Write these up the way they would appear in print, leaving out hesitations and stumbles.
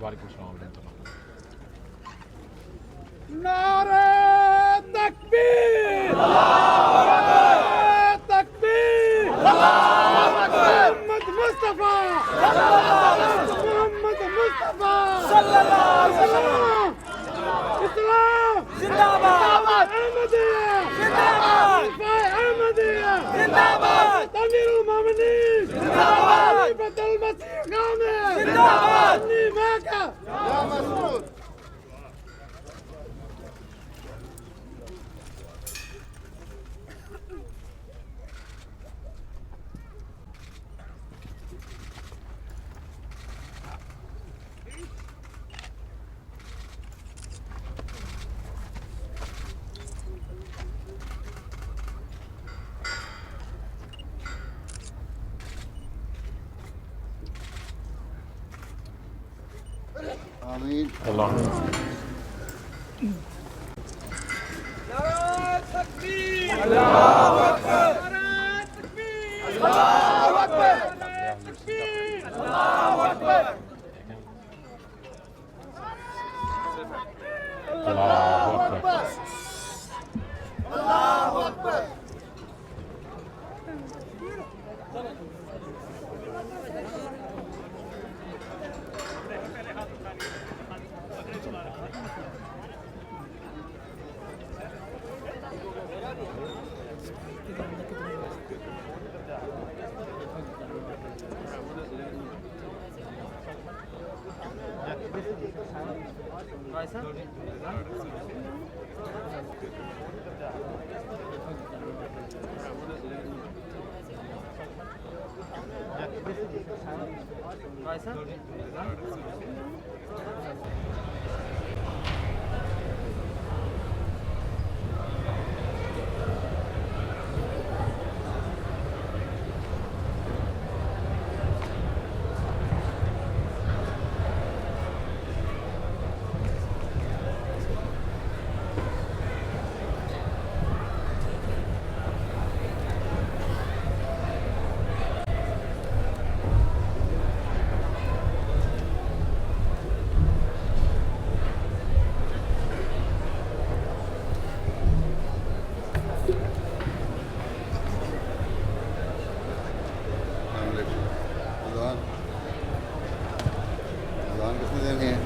وعلیکم السلام ورحمۃ اللہ۔ نعرہ تکبیر! نعرہ تکبیر! محمد مصطفیٰ! محمد مصطفیٰ! اسلام! زندہ باد! احمدیہ! زندہ باد! احمدیہ! زندہ باد! امیر المومنین! زندہ باد! خلیفۃ المسیح کامل! زندہ باد! انی معک یا مسعود! آمین۔ اللہم نعرہ تکبیر! اللہ اکبر! نعرہ تکبیر! اللہ اکبر! نعرہ تکبیر! اللہ اکبر! اللہ اکبر۔ اللہ اکبر! اذان کس نے دینی ہے؟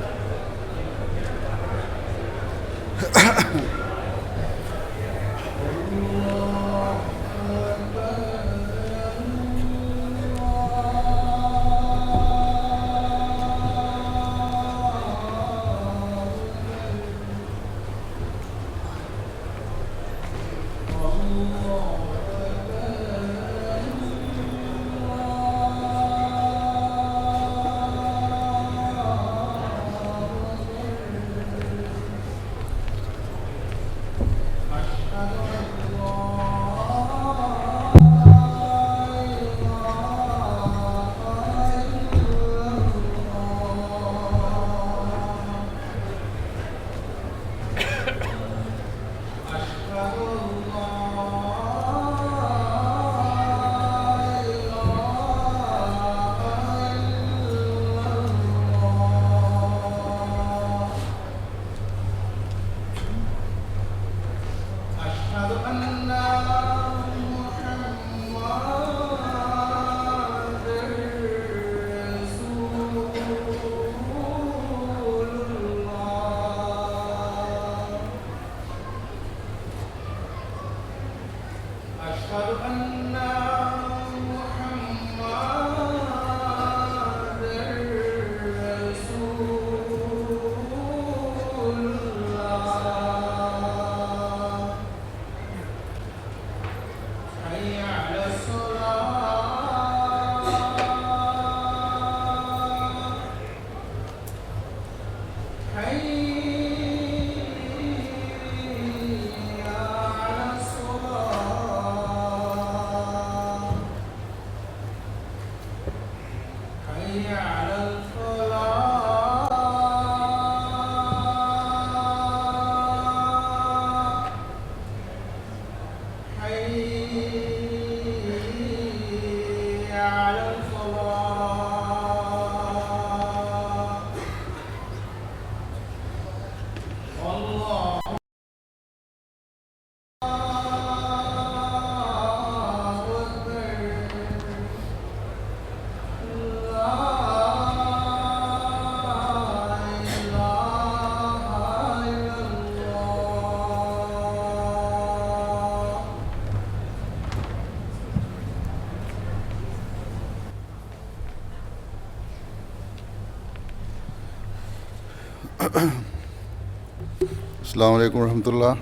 السلام علیکم ورحمۃ اللہ.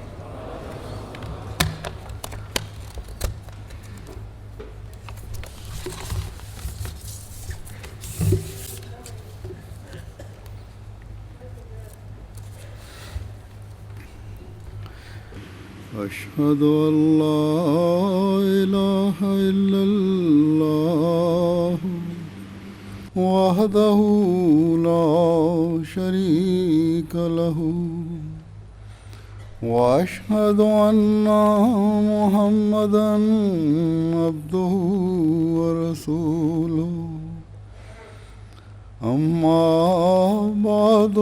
أشهد أن لا إله إلا الله وحده لا شريك له وأشهد أن محمدا عبده ورسوله. أما بعد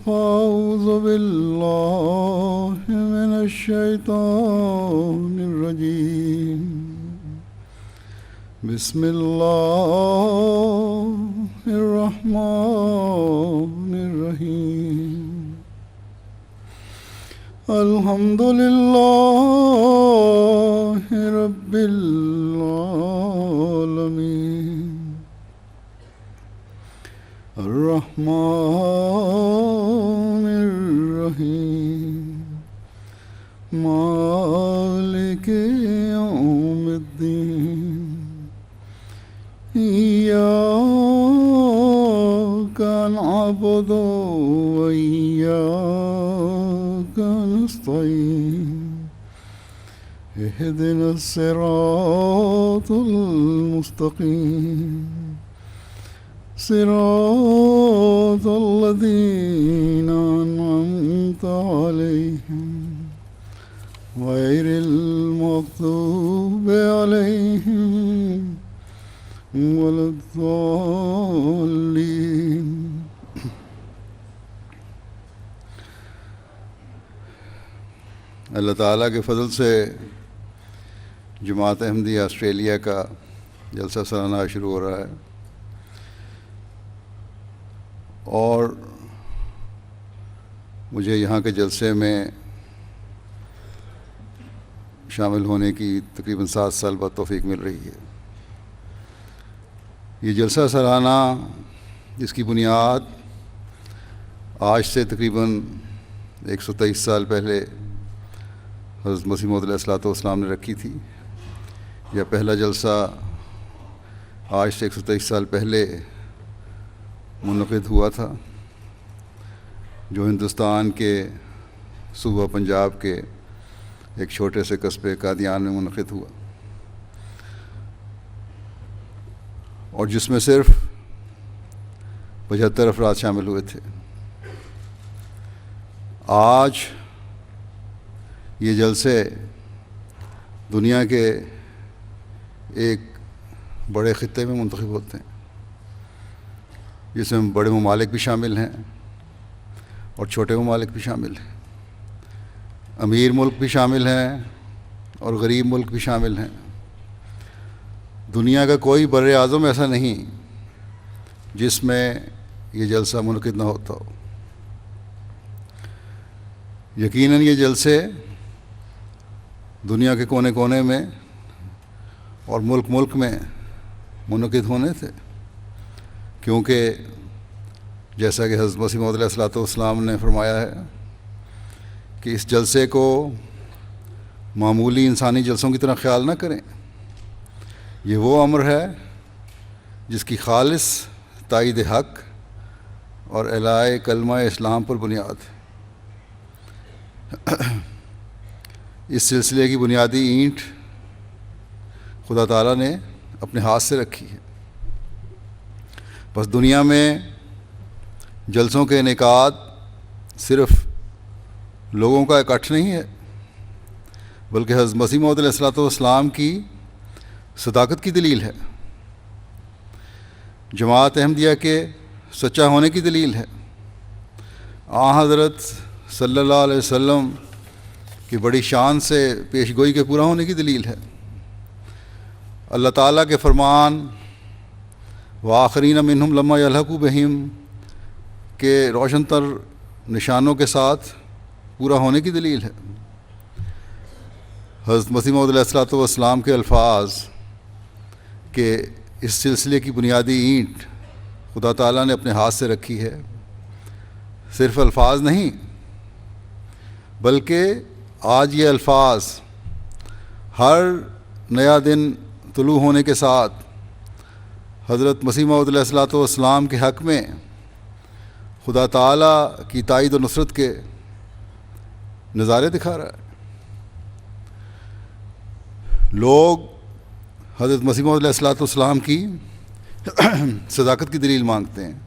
فأعوذ بالله من الشيطان الرجيم. بسم الله الرحمن الرحيم. الحمد لله رب العالمين. الرحمن الرحيم. مالك يوم الدين. إياك نعبد وإياك نستعين. اهدنا الصراط المستقيم. صراط الذين أنعمت عليهم غير المغضوب عليهم ولا الضالين. اللہ تعالیٰ کے فضل سے جماعت احمدیہ آسٹریلیا کا جلسہ سالانہ شروع ہو رہا ہے، اور مجھے یہاں کے جلسے میں شامل ہونے کی تقریباً 7 سال بعد توفیق مل رہی ہے. یہ جلسہ سالانہ جس کی بنیاد آج سے تقریباً 123 سال پہلے حضرت مسیح موعود علیہ الصلوۃ والسلام نے رکھی تھی، یا پہلا جلسہ آج سے 123 سال پہلے منعقد ہوا تھا، جو ہندوستان کے صوبہ پنجاب کے ایک چھوٹے سے قصبے قادیان میں منعقد ہوا، اور جس میں صرف 75 افراد شامل ہوئے تھے. آج یہ جلسے دنیا کے ایک بڑے خطے میں منتخب ہوتے ہیں، جس میں بڑے ممالک بھی شامل ہیں اور چھوٹے ممالک بھی شامل ہیں، امیر ملک بھی شامل ہیں اور غریب ملک بھی شامل ہیں. دنیا کا کوئی بر اعظم ایسا نہیں جس میں یہ جلسہ منعقد نہ ہوتا ہو. یقیناً یہ جلسے دنیا کے کونے کونے میں اور ملک ملک میں منعقد ہونے تھے، کیونکہ جیسا کہ حضرت مسیح موعود علیہ الصلوۃ والسلام نے فرمایا ہے کہ اس جلسے کو معمولی انسانی جلسوں کی طرح خیال نہ کریں. یہ وہ امر ہے جس کی خالص تائید حق اور اعلاء کلمہ اسلام پر بنیاد ہے. اس سلسلے کی بنیادی اینٹ خدا تعالیٰ نے اپنے ہاتھ سے رکھی ہے. بس دنیا میں جلسوں کے انعقاد صرف لوگوں کا اکٹھ نہیں ہے، بلکہ حضرت مسیح موعود علیہ الصلوۃ والسلام کی صداقت کی دلیل ہے، جماعت احمدیہ کے سچا ہونے کی دلیل ہے، حضرت صلی اللہ علیہ وسلم کی بڑی شان سے پیش گوئی کے پورا ہونے کی دلیل ہے. اللہ تعالیٰ کے فرمان وآخرین منہم لما یلحقوا بہم کے روشن تر نشانوں کے ساتھ پورا ہونے کی دلیل ہے. حضرت مسیح موعود علیہ الصلوۃ والسلام کے الفاظ کہ اس سلسلے کی بنیادی اینٹ خدا تعالیٰ نے اپنے ہاتھ سے رکھی ہے، صرف الفاظ نہیں بلکہ آج یہ الفاظ ہر نیا دن طلوع ہونے کے ساتھ حضرت مسیح موعود علیہ الصلوۃ والسلام کے حق میں خدا تعالیٰ کی تائید و نصرت کے نظارے دکھا رہا ہے. لوگ حضرت مسیح موعود علیہ الصلوۃ والسلام کی صداقت کی دلیل مانگتے ہیں.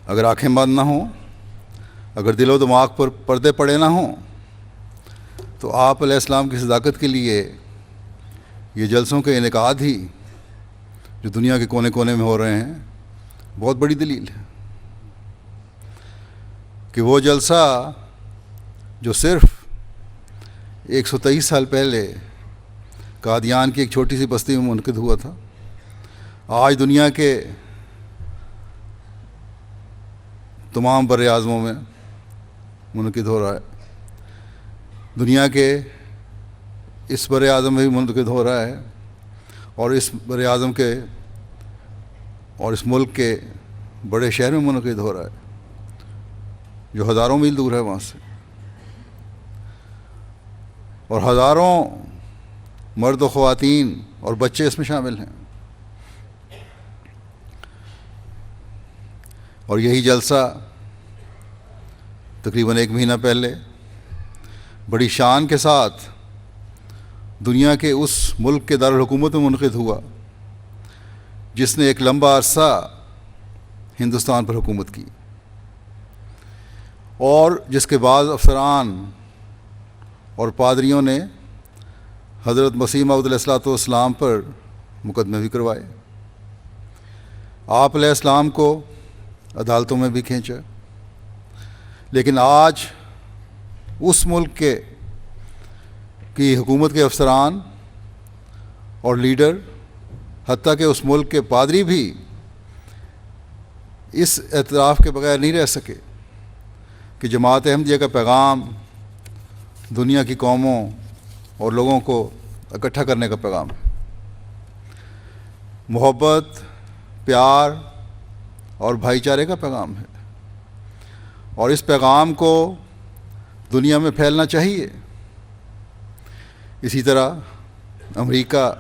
اگر آنکھیں بند نہ ہوں، اگر دل و دماغ پر پردے پڑے نہ ہوں، تو آپ علیہ السلام کی صداقت کے لیے یہ جلسوں کے انعقاد ہی جو دنیا کے کونے کونے میں ہو رہے ہیں بہت بڑی دلیل ہے کہ وہ جلسہ جو صرف 123 سال پہلے قادیان کی ایک چھوٹی سی بستی میں منعقد ہوا تھا، آج دنیا کے تمام بر اعظموں میں منعقد ہو رہا ہے. دنیا کے اس بر اعظم میں بھی منعقد ہو رہا ہے اور اس بر اعظم کے اور اس ملک کے بڑے شہر میں منعقد ہو رہا ہے جو ہزاروں میل دور ہے وہاں سے، اور ہزاروں مرد و خواتین اور بچے اس میں شامل ہیں. اور یہی جلسہ تقریباً 1 مہینہ پہلے بڑی شان کے ساتھ دنیا کے اس ملک کے دارالحکومت میں منعقد ہوا جس نے ایک لمبا عرصہ ہندوستان پر حکومت کی، اور جس کے بعض افسران اور پادریوں نے حضرت مسیح موعود علیہ الصلوۃ والسلام پر مقدمے بھی کروائے. آپ علیہ السلام کو عدالتوں میں بھی کھینچا. لیکن آج اس ملک کی حکومت کے افسران اور لیڈر، حتیٰ کہ اس ملک کے پادری بھی اس اعتراف کے بغیر نہیں رہ سکے کہ جماعت احمدیہ کا پیغام دنیا کی قوموں اور لوگوں کو اکٹھا کرنے کا پیغام ہے. محبت، پیار اور بھائی چارے کا پیغام ہے، اور اس پیغام کو دنیا میں پھیلنا چاہیے. اسی طرح امریکہ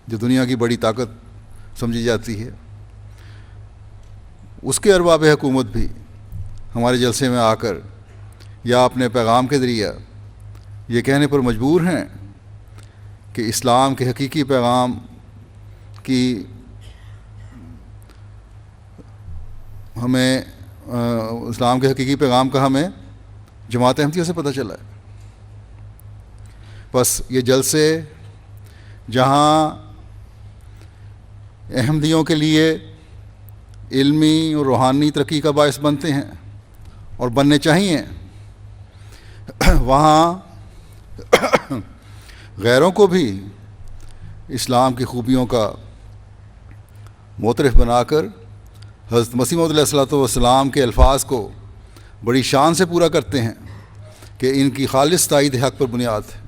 جو دنیا کی بڑی طاقت سمجھی جاتی ہے، اس کے ارباب حکومت بھی ہمارے جلسے میں آ کر یا اپنے پیغام کے ذریعہ یہ کہنے پر مجبور ہیں کہ اسلام کے حقیقی پیغام کی ہمیں اسلام کے حقیقی پیغام کا ہمیں جماعت احمدیہ سے پتہ چلا ہے. بس یہ جلسے جہاں احمدیوں کے لیے علمی اور روحانی ترقی کا باعث بنتے ہیں اور بننے چاہیے، وہاں غیروں کو بھی اسلام کی خوبیوں کا معترف بنا کر حضرت مسیح موعود علیہ الصلوۃ والسلام کے الفاظ کو بڑی شان سے پورا کرتے ہیں کہ ان کی خالص تائید حق پر بنیاد ہے،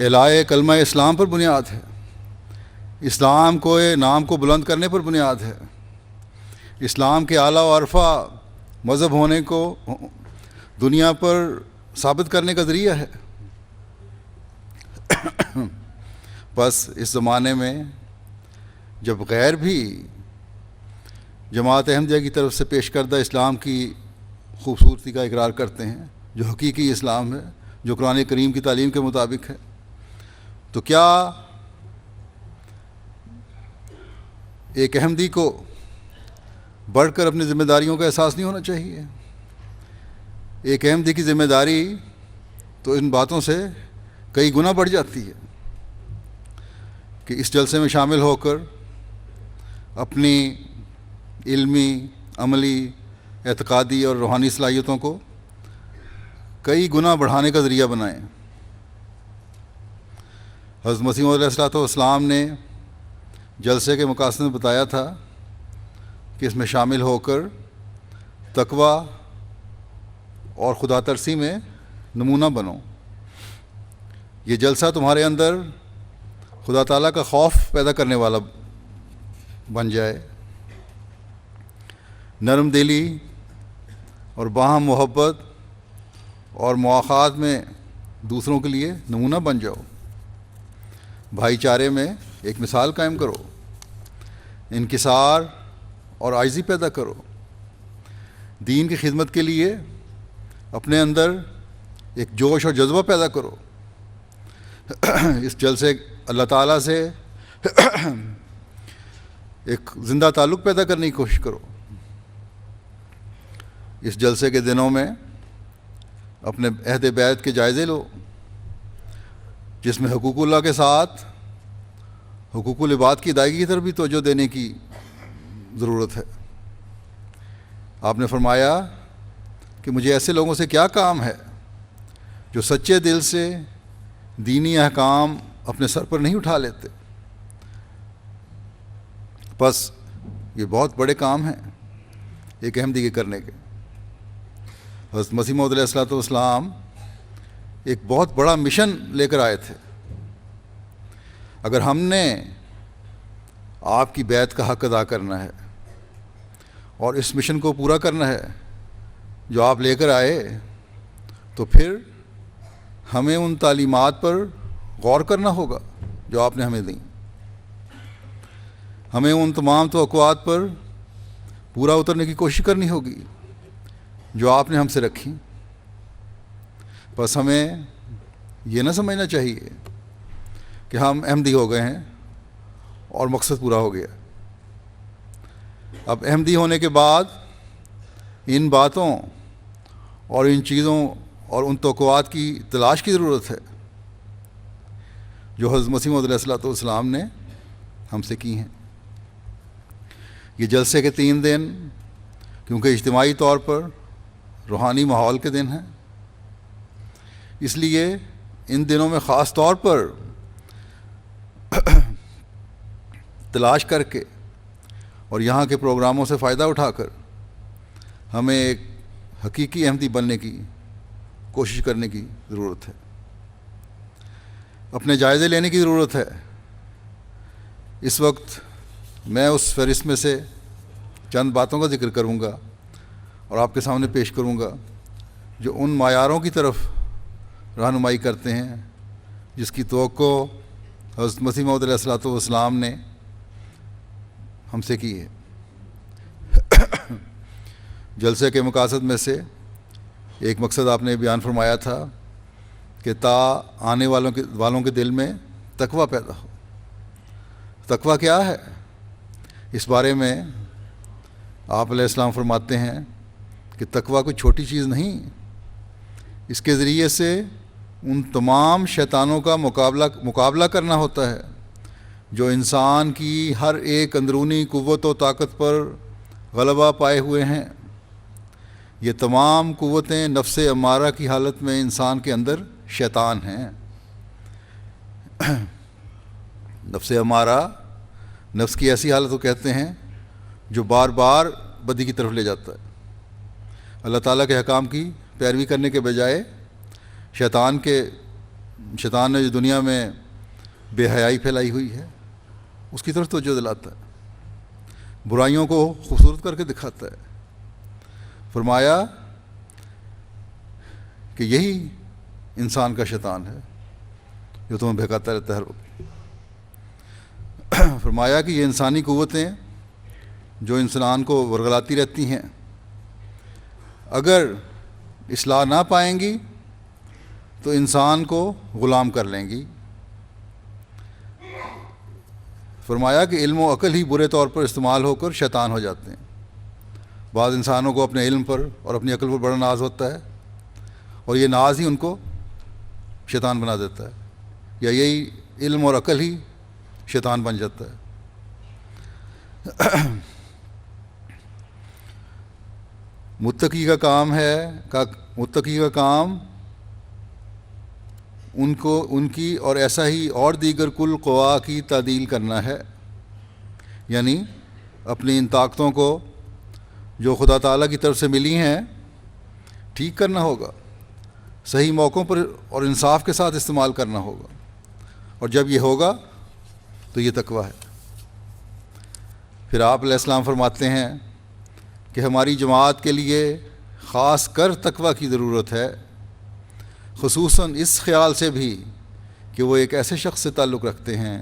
اعلاء کلمہ اسلام پر بنیاد ہے، اسلام کو نام کو بلند کرنے پر بنیاد ہے، اسلام کے اعلیٰ و عرفہ مذہب ہونے کو دنیا پر ثابت کرنے کا ذریعہ ہے. بس اس زمانے میں جب غیر بھی جماعت احمدیہ کی طرف سے پیش کردہ اسلام کی خوبصورتی کا اقرار کرتے ہیں جو حقیقی اسلام ہے، جو قرآن کریم کی تعلیم کے مطابق ہے، تو کیا ایک احمدی کو بڑھ کر اپنی ذمہ داریوں کا احساس نہیں ہونا چاہیے؟ ایک احمدی کی ذمہ داری تو ان باتوں سے کئی گنا بڑھ جاتی ہے کہ اس جلسے میں شامل ہو کر اپنی علمی، عملی، اعتقادی اور روحانی صلاحیتوں کو کئی گنا بڑھانے کا ذریعہ بنائیں. حضرت مسیح موعود علیہ الصلوۃ والسلام نے جلسے کے مقاصد میں بتایا تھا کہ اس میں شامل ہو کر تقویٰ اور خدا ترسی میں نمونہ بنو. یہ جلسہ تمہارے اندر خدا تعالیٰ کا خوف پیدا کرنے والا بن جائے. نرم دلی اور باہم محبت اور مواخات میں دوسروں کے لیے نمونہ بن جاؤ، بھائی چارے میں ایک مثال قائم کرو، انکسار اور عاجزی پیدا کرو، دین کی خدمت کے لیے اپنے اندر ایک جوش اور جذبہ پیدا کرو، اس جلسے اللہ تعالیٰ سے ایک زندہ تعلق پیدا کرنے کی کوشش کرو۔ اس جلسے کے دنوں میں اپنے عہد بیعت کے جائزے لو، جس میں حقوق اللہ کے ساتھ حقوق العباد کی ادائیگی کی طرف بھی توجہ دینے کی ضرورت ہے۔ آپ نے فرمایا کہ مجھے ایسے لوگوں سے کیا کام ہے جو سچے دل سے دینی احکام اپنے سر پر نہیں اٹھا لیتے۔ بس یہ بہت بڑے کام ہیں ایک احمدی کے کرنے کے۔ حضرت مسیح موعود علیہ الصلوۃ والسلام ایک بہت بڑا مشن لے کر آئے تھے۔ اگر ہم نے آپ کی بیعت کا حق ادا کرنا ہے اور اس مشن کو پورا کرنا ہے جو آپ لے کر آئے، تو پھر ہمیں ان تعلیمات پر غور کرنا ہوگا جو آپ نے ہمیں دیں، ہمیں ان تمام توقعات پر پورا اترنے کی کوشش کرنی ہوگی جو آپ نے ہم سے رکھی۔ بس ہمیں یہ نہ سمجھنا چاہیے کہ ہم احمدی ہو گئے ہیں اور مقصد پورا ہو گیا۔ اب احمدی ہونے کے بعد ان باتوں اور ان چیزوں اور ان توقعات کی تلاش کی ضرورت ہے جو حضرت مسیح موعود علیہ الصلوۃ والسلام نے ہم سے کی ہیں۔ یہ جلسے کے 3 دن کیونکہ اجتماعی طور پر روحانی ماحول کے دن ہیں، اس لیے ان دنوں میں خاص طور پر تلاش کر کے اور یہاں کے پروگراموں سے فائدہ اٹھا کر ہمیں ایک حقیقی احمدی بننے کی کوشش کرنے کی ضرورت ہے، اپنے جائزے لینے کی ضرورت ہے۔ اس وقت میں اس فہرست میں سے چند باتوں کا ذکر کروں گا اور آپ کے سامنے پیش کروں گا جو ان معیاروں کی طرف رہنمائی کرتے ہیں جس کی توقع حضرت مسیح موعود علیہ الصلوۃ والسلام نے ہم سے کی ہے۔ جلسے کے مقاصد میں سے ایک مقصد آپ نے بیان فرمایا تھا کہ تا آنے والوں کے دل میں تقویٰ پیدا ہو۔ تقویٰ کیا ہے؟ اس بارے میں آپ علیہ السلام فرماتے ہیں کہ تقویٰ کوئی چھوٹی چیز نہیں، اس کے ذریعے سے ان تمام شیطانوں کا مقابلہ کرنا ہوتا ہے جو انسان کی ہر ایک اندرونی قوت و طاقت پر غلبہ پائے ہوئے ہیں۔ یہ تمام قوتیں نفس امارہ کی حالت میں انسان کے اندر شیطان ہیں۔ نفس امارہ نفس کی ایسی حالت کو کہتے ہیں جو بار بار بدی کی طرف لے جاتا ہے۔ اللہ تعالیٰ کے حکام کی پیروی کرنے کے بجائے شیطان نے جو دنیا میں بے حیائی پھیلائی ہوئی ہے اس کی طرف توجہ دلاتا ہے، برائیوں کو خوبصورت کر کے دکھاتا ہے۔ فرمایا کہ یہی انسان کا شیطان ہے جو تمہیں بہکاتا رہتا ہے ہر وقت۔ فرمایا کہ یہ انسانی قوتیں جو انسان کو ورغلاتی رہتی ہیں اگر اصلاح نہ پائیں گی تو انسان کو غلام کر لیں گی۔ فرمایا کہ علم و عقل ہی برے طور پر استعمال ہو کر شیطان ہو جاتے ہیں۔ بعض انسانوں کو اپنے علم پر اور اپنی عقل پر بڑا ناز ہوتا ہے اور یہ ناز ہی ان کو شیطان بنا دیتا ہے، یا یہی علم اور عقل ہی شیطان بن جاتا ہے۔ متقی کا کام ان کی اور ایسا ہی اور دیگر کل قوا کی تعدیل کرنا ہے، یعنی اپنی ان طاقتوں کو جو خدا تعالیٰ کی طرف سے ملی ہیں ٹھیک کرنا ہوگا، صحیح موقعوں پر اور انصاف کے ساتھ استعمال کرنا ہوگا، اور جب یہ ہوگا تو یہ تقویٰ ہے۔ پھر آپ علیہ السلام فرماتے ہیں کہ ہماری جماعت کے لیے خاص کر تقوی کی ضرورت ہے، خصوصاً اس خیال سے بھی کہ وہ ایک ایسے شخص سے تعلق رکھتے ہیں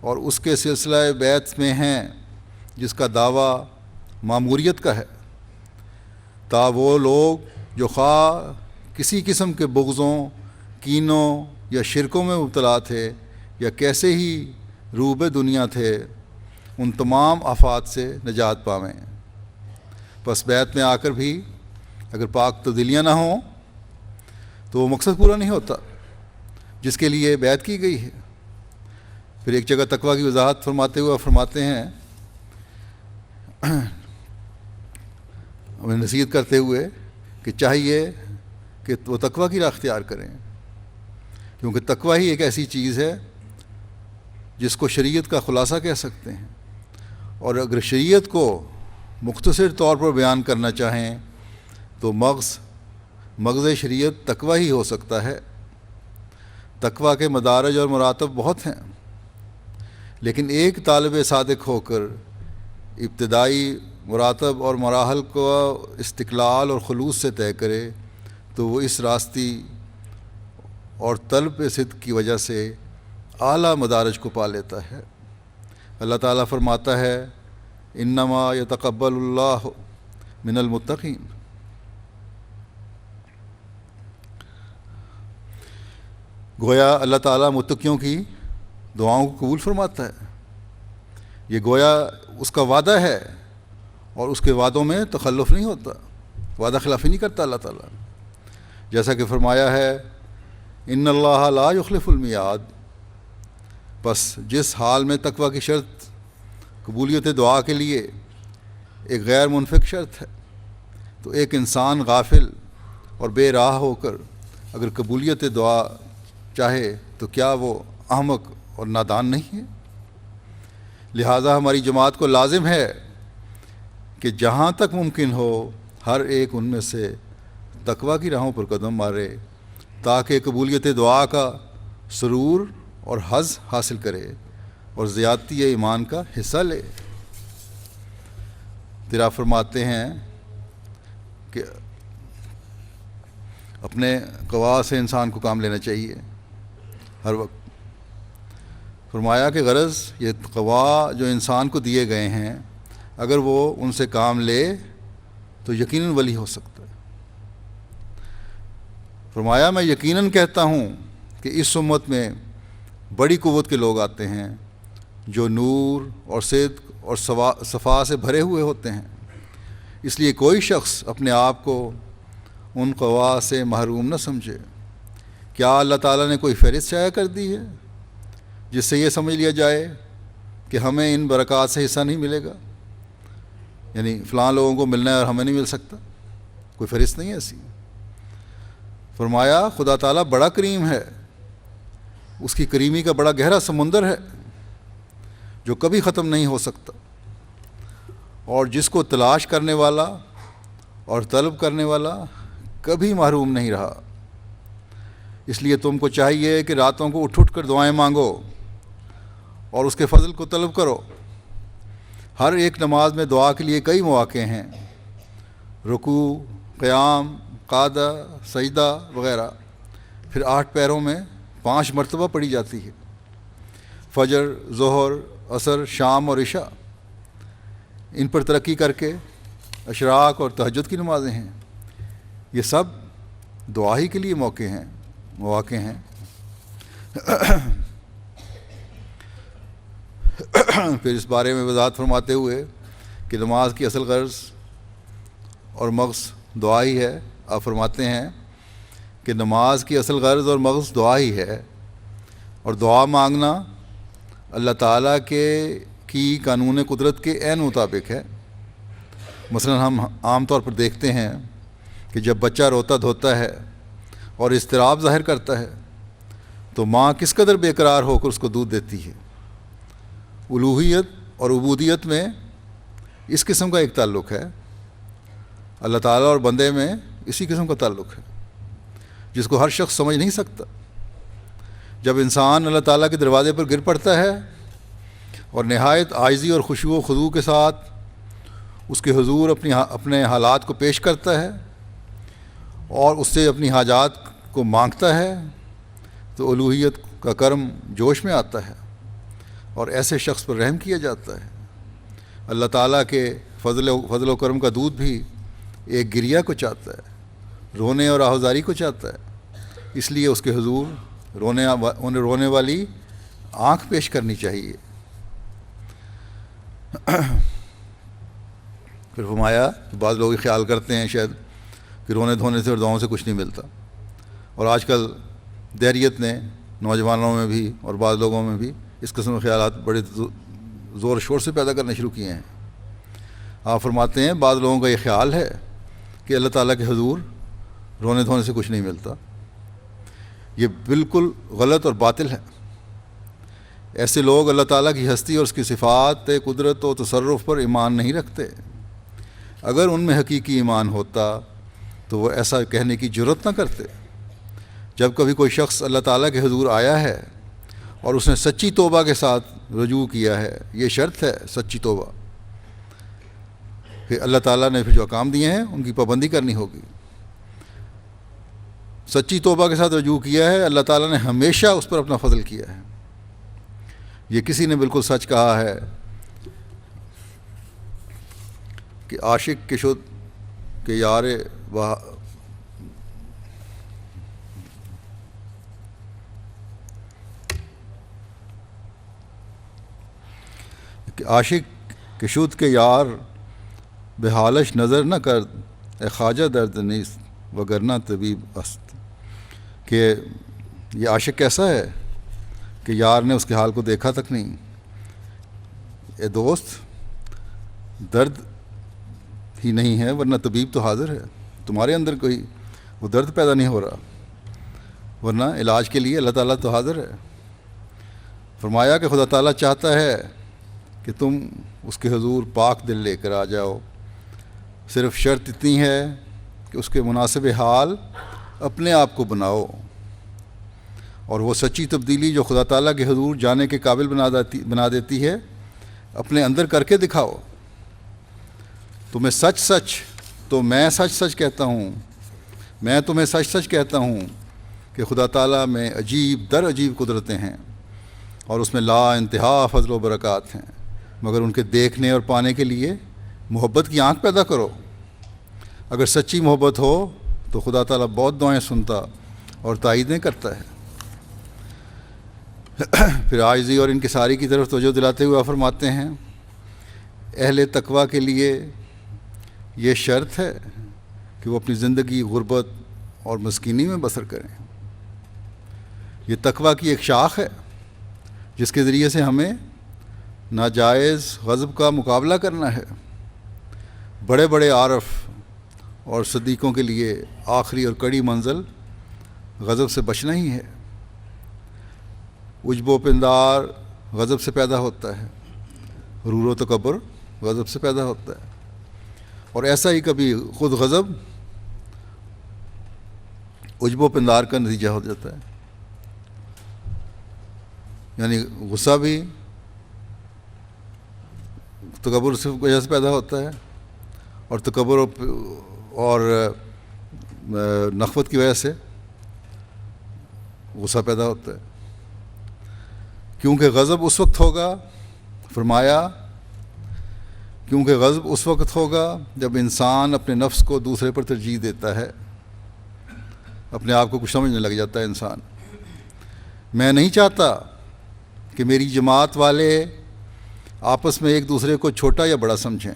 اور اس کے سلسلہ بیعت میں ہیں جس کا دعویٰ ماموریت کا ہے، تا وہ لوگ جو خواہ کسی قسم کے بغضوں، کینوں یا شرکوں میں مبتلا تھے یا کیسے ہی روب دنیا تھے، ان تمام آفات سے نجات پاویں۔ پس بیعت میں آ کر بھی اگر پاک تبدیلیاں نہ ہوں تو وہ مقصد پورا نہیں ہوتا جس کے لیے بیعت کی گئی ہے۔ پھر ایک جگہ تقویٰ کی وضاحت فرماتے ہوئے فرماتے ہیں، ہمیں نصیحت کرتے ہوئے کہ چاہیے کہ وہ تقویٰ کی راہ اختیار کریں، کیونکہ تقویٰ ہی ایک ایسی چیز ہے جس کو شریعت کا خلاصہ کہہ سکتے ہیں، اور اگر شریعت کو مختصر طور پر بیان کرنا چاہیں تو مغز شریعت تقویٰ ہی ہو سکتا ہے۔ تقویٰ کے مدارج اور مراتب بہت ہیں، لیکن ایک طالب صادق ہو کر ابتدائی مراتب اور مراحل کو استقلال اور خلوص سے طے کرے تو وہ اس راستی اور طلب صدق کی وجہ سے اعلیٰ مدارج کو پا لیتا ہے۔ اللہ تعالیٰ فرماتا ہے، انما یتقبل اللہ من المتقین۔ گویا اللہ تعالیٰ متقیوں کی دعاؤں کو قبول فرماتا ہے، یہ گویا اس کا وعدہ ہے اور اس کے وعدوں میں تخلف نہیں ہوتا، وعدہ خلافی نہیں کرتا اللہ تعالیٰ، جیسا کہ فرمایا ہے ان اللہ لا یخلف المیعاد۔ بس جس حال میں تقویٰ کی شرط قبولیت دعا کے لیے ایک غیر منفک شرط ہے، تو ایک انسان غافل اور بے راہ ہو کر اگر قبولیت دعا چاہے تو کیا وہ احمق اور نادان نہیں ہے؟ لہٰذا ہماری جماعت کو لازم ہے کہ جہاں تک ممکن ہو ہر ایک ان میں سے تقویٰ کی راہوں پر قدم مارے تاکہ قبولیت دعا کا سرور اور حظ حاصل کرے اور زیادتی ایمان کا حصہ لے۔ پھر آپ فرماتے ہیں کہ اپنے قوا سے انسان کو کام لینا چاہیے ہر وقت۔ فرمایا کہ غرض یہ قوا جو انسان کو دیے گئے ہیں اگر وہ ان سے کام لے تو یقیناً ولی ہو سکتا ہے۔ فرمایا میں یقیناً کہتا ہوں کہ اس امت میں بڑی قوت کے لوگ آتے ہیں جو نور اور صدق اور صفا سے بھرے ہوئے ہوتے ہیں، اس لیے کوئی شخص اپنے آپ کو ان قوا سے محروم نہ سمجھے۔ کیا اللہ تعالیٰ نے کوئی فہرست شائع کر دی ہے جس سے یہ سمجھ لیا جائے کہ ہمیں ان برکات سے حصہ نہیں ملے گا، یعنی فلاں لوگوں کو ملنا ہے اور ہمیں نہیں مل سکتا؟ کوئی فہرست نہیں ہے ایسی۔ فرمایا خدا تعالیٰ بڑا کریم ہے، اس کی کریمی کا بڑا گہرا سمندر ہے جو کبھی ختم نہیں ہو سکتا، اور جس کو تلاش کرنے والا اور طلب کرنے والا کبھی محروم نہیں رہا۔ اس لیے تم کو چاہیے کہ راتوں کو اٹھ کر دعائیں مانگو اور اس کے فضل کو طلب کرو۔ ہر ایک نماز میں دعا کے لیے کئی مواقع ہیں، رکوع، قیام، قعدہ، سجدہ وغیرہ۔ پھر 8 پہروں میں 5 مرتبہ پڑھی جاتی ہے، فجر، ظہر، عصر، شام اور عشاء۔ ان پر ترقی کر کے اشراق اور تہجد کی نمازیں ہیں۔ یہ سب دعا ہی کے لیے مواقع ہیں۔ پھر اس بارے میں وضاحت فرماتے ہوئے کہ نماز کی اصل غرض اور مقصد دعا ہی ہے، آپ فرماتے ہیں کہ نماز کی اصل غرض اور مقصد دعا ہی ہے، اور دعا مانگنا اللہ تعالیٰ کی قانون قدرت کے عین مطابق ہے۔ مثلا ہم عام طور پر دیکھتے ہیں کہ جب بچہ روتا دھوتا ہے اور اضطراب ظاہر کرتا ہے تو ماں کس قدر بے قرار ہو کر اس کو دودھ دیتی ہے۔ الوہیت اور عبودیت میں اس قسم کا ایک تعلق ہے، اللہ تعالیٰ اور بندے میں اسی قسم کا تعلق ہے جس کو ہر شخص سمجھ نہیں سکتا۔ جب انسان اللہ تعالیٰ کے دروازے پر گر پڑتا ہے اور نہایت عاجزی اور خشوع و خضوع کے ساتھ اس کے حضور اپنے حالات کو پیش کرتا ہے اور اس سے اپنی حاجات کو مانگتا ہے تو الوہیت کا کرم جوش میں آتا ہے اور ایسے شخص پر رحم کیا جاتا ہے۔ اللہ تعالیٰ کے فضل و کرم کا دودھ بھی ایک گریہ کو چاہتا ہے، رونے اور آہوزاری کو چاہتا ہے، اس لیے اس کے حضور رونے والی آنکھ پیش کرنی چاہیے۔ پھر فرمایا کہ بعض لوگ خیال کرتے ہیں شاید کہ رونے دھونے سے اور دعاؤں سے کچھ نہیں ملتا، اور آج کل دہریت نے نوجوانوں میں بھی اور بعض لوگوں میں بھی اس قسم کے خیالات بڑے زور شور سے پیدا کرنے شروع کیے ہیں۔ آپ فرماتے ہیں بعض لوگوں کا یہ خیال ہے کہ اللہ تعالیٰ کے حضور رونے دھونے سے کچھ نہیں ملتا، یہ بالکل غلط اور باطل ہے۔ ایسے لوگ اللہ تعالیٰ کی ہستی اور اس کی صفات قدرت و تصرف پر ایمان نہیں رکھتے۔ اگر ان میں حقیقی ایمان ہوتا تو وہ ایسا کہنے کی جرات نہ کرتے۔ جب کبھی کوئی شخص اللہ تعالیٰ کے حضور آیا ہے اور اس نے سچی توبہ کے ساتھ رجوع کیا ہے، یہ شرط ہے سچی توبہ، کہ اللہ تعالیٰ نے پھر جو احکام دیے ہیں ان کی پابندی کرنی ہوگی۔ سچی توبہ کے ساتھ رجوع کیا ہے، اللہ تعالیٰ نے ہمیشہ اس پر اپنا فضل کیا ہے۔ یہ کسی نے بالکل سچ کہا ہے کہ عاشق کے شد کہ یار عاشق کے شد کے یار بحالش نظر نہ کر، اے خواجہ درد نیست وگرنہ طبیب است، کہ یہ عاشق کیسا ہے کہ یار نے اس کے حال کو دیکھا تک نہیں۔ اے دوست، درد ہی نہیں ہے ورنہ طبیب تو حاضر ہے، تمہارے اندر کوئی وہ درد پیدا نہیں ہو رہا، ورنہ علاج کے لیے اللہ تعالیٰ تو حاضر ہے۔ فرمایا کہ خدا تعالیٰ چاہتا ہے کہ تم اس کے حضور پاک دل لے کر آ جاؤ، صرف شرط اتنی ہے کہ اس کے مناسب حال اپنے آپ کو بناؤ، اور وہ سچی تبدیلی جو خدا تعالیٰ کے حضور جانے کے قابل بنا دیتی ہے اپنے اندر کر کے دکھاؤ۔ تمہیں میں سچ کہتا ہوں، میں تمہیں سچ کہتا ہوں کہ خدا تعالیٰ میں عجیب در عجیب قدرتیں ہیں اور اس میں لا انتہا فضل و برکات ہیں، مگر ان کے دیکھنے اور پانے کے لیے محبت کی آنکھ پیدا کرو۔ اگر سچی محبت ہو تو خدا تعالیٰ بہت دعائیں سنتا اور تائیدیں کرتا ہے۔ پھر عاجزی اور انکساری کی طرف توجہ دلاتے ہوئے فرماتے ہیں، اہل تقویٰ کے لیے یہ شرط ہے کہ وہ اپنی زندگی غربت اور مسکینی میں بسر کریں۔ یہ تقویٰ کی ایک شاخ ہے جس کے ذریعے سے ہمیں ناجائز غضب کا مقابلہ کرنا ہے۔ بڑے بڑے عارف اور صدیقوں کے لیے آخری اور کڑی منزل غضب سے بچنا ہی ہے۔ عجب و پندار غضب سے پیدا ہوتا ہے، غرور و تکبر غضب سے پیدا ہوتا ہے، اور ایسا ہی کبھی خود غضب عجب و پندار کا نتیجہ ہو جاتا ہے۔ یعنی غصہ بھی تکبر سے وجہ سے پیدا ہوتا ہے، اور تکبر اور نخوت کی وجہ سے غصہ پیدا ہوتا ہے، کیونکہ غضب اس وقت ہوگا، فرمایا کیونکہ غضب اس وقت ہوگا جب انسان اپنے نفس کو دوسرے پر ترجیح دیتا ہے، اپنے آپ کو کچھ سمجھنے لگ جاتا ہے انسان۔ میں نہیں چاہتا کہ میری جماعت والے آپس میں ایک دوسرے کو چھوٹا یا بڑا سمجھیں،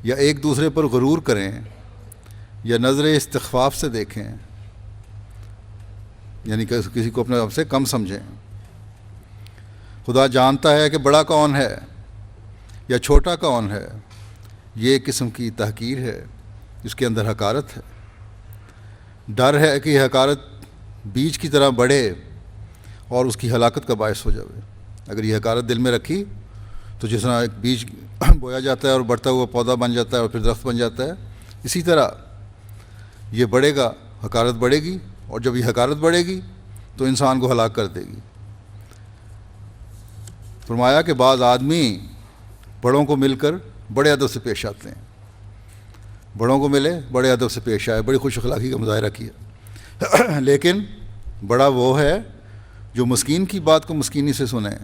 یا ایک دوسرے پر غرور کریں، یا نظر استخفاف سے دیکھیں، یعنی کسی کو اپنے آپ سے کم سمجھیں۔ خدا جانتا ہے کہ بڑا کون ہے یا چھوٹا کون ہے، یہ ایک قسم کی تحقیر ہے جس کے اندر حقارت ہے۔ ڈر ہے کہ یہ حقارت بیج کی طرح بڑھے اور اس کی ہلاکت کا باعث ہو جائے۔ اگر یہ حقارت دل میں رکھی تو جس طرح ایک بیج بویا جاتا ہے اور بڑھتا ہوا پودا بن جاتا ہے اور پھر درخت بن جاتا ہے، اسی طرح یہ بڑھے گا، حقارت بڑھے گی، اور جب یہ حقارت بڑھے گی تو انسان کو ہلاک کر دے گی۔ فرمایا کہ بعض آدمی بڑوں کو مل کر بڑے ادب سے پیش آتے ہیں. بڑوں کو ملے, بڑے ادب سے پیش آئے, بڑی خوش اخلاقی کا مظاہرہ کیا. لیکن بڑا وہ ہے جو مسکین کی بات کو مسکینی سے سنے,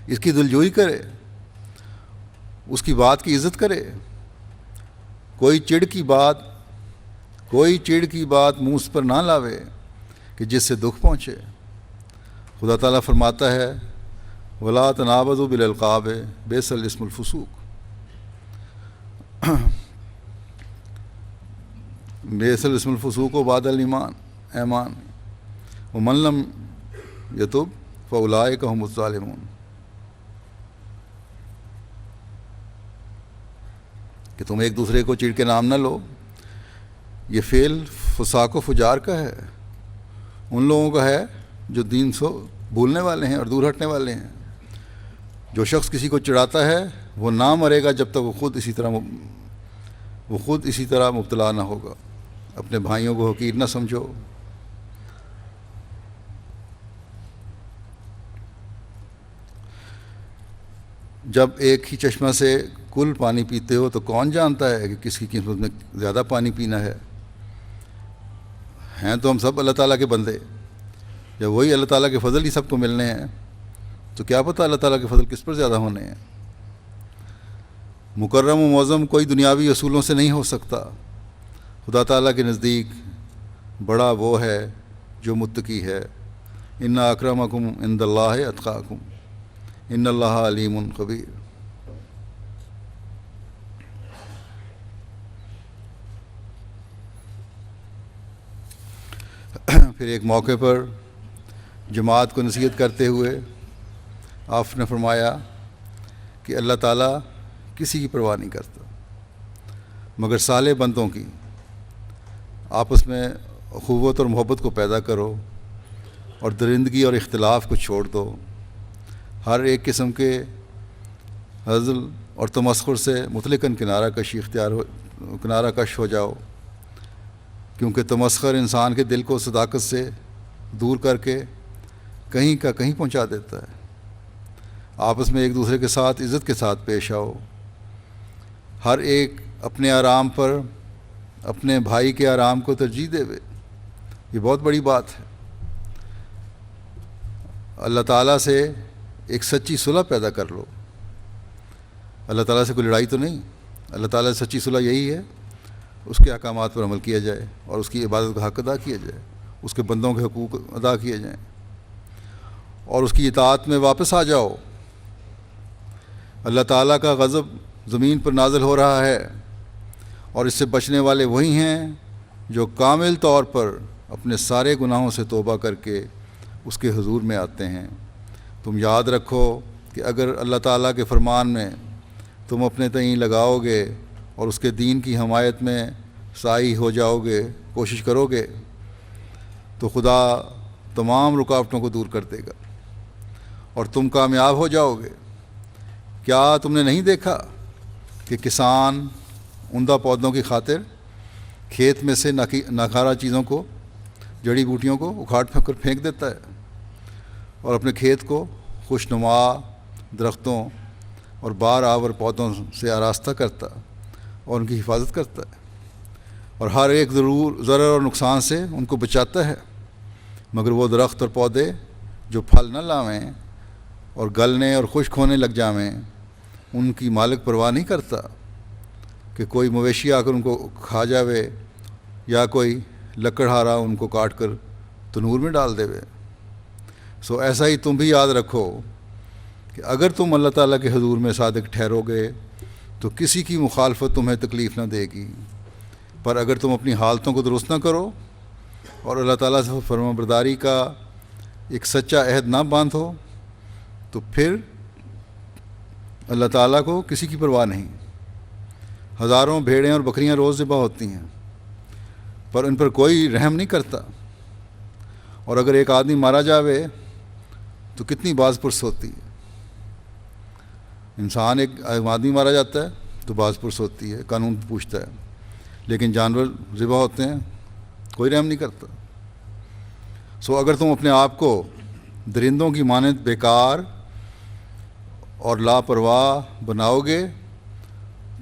اس کی دلجوئی کرے, اس کی بات کی عزت کرے. کوئی چڑ کی بات منہ پر نہ لاوے کہ جس سے دکھ پہنچے. خدا تعالیٰ فرماتا ہے وَلَا تَنَابَزُوا بِالْأَلْقَابِ بِئْسَ الِاسْمُ الْفُسُوقُ, بِئْسَ الِاسْمُ الْفُسُوقُ بَعْدَ الْإِيمَانِ وَمَنْ لَمْ يَتُبْ فَأُولَٰئِكَ هُمُ الظَّالِمُونَ. کہ تم ایک دوسرے کو چڑ کے نام نہ لو. یہ فعل فساق و فجار کا ہے, ان لوگوں کا ہے جو دین سے بھولنے والے ہیں اور دور ہٹنے والے ہیں. جو شخص کسی کو چڑھاتا ہے وہ نہ مرے گا جب تک وہ خود اسی طرح مبتلا نہ ہوگا. اپنے بھائیوں کو حقیر نہ سمجھو. جب ایک ہی چشمہ سے کل پانی پیتے ہو تو کون جانتا ہے کہ کس کی قسمت میں زیادہ پانی پینا ہے. ہیں تو ہم سب اللہ تعالیٰ کے بندے. جب وہی اللہ تعالیٰ کے فضل ہی سب کو ملنے ہیں تو کیا پتہ اللہ تعالیٰ کے فضل کس پر زیادہ ہونے ہیں. مکرم و معظم کوئی دنیاوی اصولوں سے نہیں ہو سکتا. خدا تعالیٰ کے نزدیک بڑا وہ ہے جو متقی ہے. ان اکرمکم عند اللہ اتقاکم ان اللہ علیم خبیر. پھر ایک موقع پر جماعت کو نصیحت کرتے ہوئے آپ نے فرمایا کہ اللہ تعالیٰ کسی کی پرواہ نہیں کرتا مگر صالح بندوں کی. آپس میں اخوت اور محبت کو پیدا کرو اور درندگی اور اختلاف کو چھوڑ دو. ہر ایک قسم کے ہزل اور تمسخر سے مطلقاً کنارہ کش ہو جاؤ, کیونکہ تمسخر انسان کے دل کو صداقت سے دور کر کے کہیں کا کہیں پہنچا دیتا ہے. آپس میں ایک دوسرے کے ساتھ عزت کے ساتھ پیش آؤ. ہر ایک اپنے آرام پر اپنے بھائی کے آرام کو ترجیح دے. یہ بہت بڑی بات ہے. اللہ تعالیٰ سے ایک سچی صلح پیدا کر لو. اللہ تعالیٰ سے کوئی لڑائی تو نہیں. اللہ تعالیٰ سے سچی صلح یہی ہے اس کے احکامات پر عمل کیا جائے اور اس کی عبادت کا حق ادا کیا جائے, اس کے بندوں کے حقوق ادا کیے جائیں اور اس کی اطاعت میں واپس آ جاؤ. اللہ تعالیٰ کا غضب زمین پر نازل ہو رہا ہے اور اس سے بچنے والے وہی ہیں جو کامل طور پر اپنے سارے گناہوں سے توبہ کر کے اس کے حضور میں آتے ہیں. تم یاد رکھو کہ اگر اللہ تعالیٰ کے فرمان میں تم اپنے تئیں لگاؤ گے اور اس کے دین کی حمایت میں سعی ہو جاؤ گے, کوشش کرو گے, تو خدا تمام رکاوٹوں کو دور کر دے گا اور تم کامیاب ہو جاؤ گے. کیا تم نے نہیں دیکھا کہ کسان عمدہ پودوں کی خاطر کھیت میں سے ناکارہ چیزوں کو, جڑی بوٹیوں کو اکھاڑ پھینک کر پھینک دیتا ہے اور اپنے کھیت کو خوشنما درختوں اور بار آور پودوں سے آراستہ کرتا اور ان کی حفاظت کرتا ہے اور ہر ایک ضرر اور نقصان سے ان کو بچاتا ہے. مگر وہ درخت اور پودے جو پھل نہ لاویں اور گلنے اور خشک ہونے لگ جاویں, ان کی مالک پرواہ نہیں کرتا کہ کوئی مویشی آ کر ان کو کھا جاوے یا کوئی لکڑہارا ان کو کاٹ کر تنور میں ڈال دے. سو ایسا ہی تم بھی یاد رکھو کہ اگر تم اللہ تعالیٰ کے حضور میں صادق ٹھہرو گے تو کسی کی مخالفت تمہیں تکلیف نہ دے گی, پر اگر تم اپنی حالتوں کو درست نہ کرو اور اللہ تعالیٰ سے فرمانبرداری کا ایک سچا عہد نہ باندھو تو پھر اللہ تعالیٰ کو کسی کی پرواہ نہیں. ہزاروں بھیڑیں اور بکریاں روز ذبح ہوتی ہیں پر ان پر کوئی رحم نہیں کرتا, اور اگر ایک آدمی مارا جاوے تو کتنی باز پرس ہوتی ہے. انسان ایک آدمی مارا جاتا ہے تو باز پرس ہوتی ہے, قانون پوچھتا ہے, لیکن جانور ذبح ہوتے ہیں کوئی رحم نہیں کرتا. سو اگر تم اپنے آپ کو درندوں کی مانند بیکار اور لاپرواہ بناؤ گے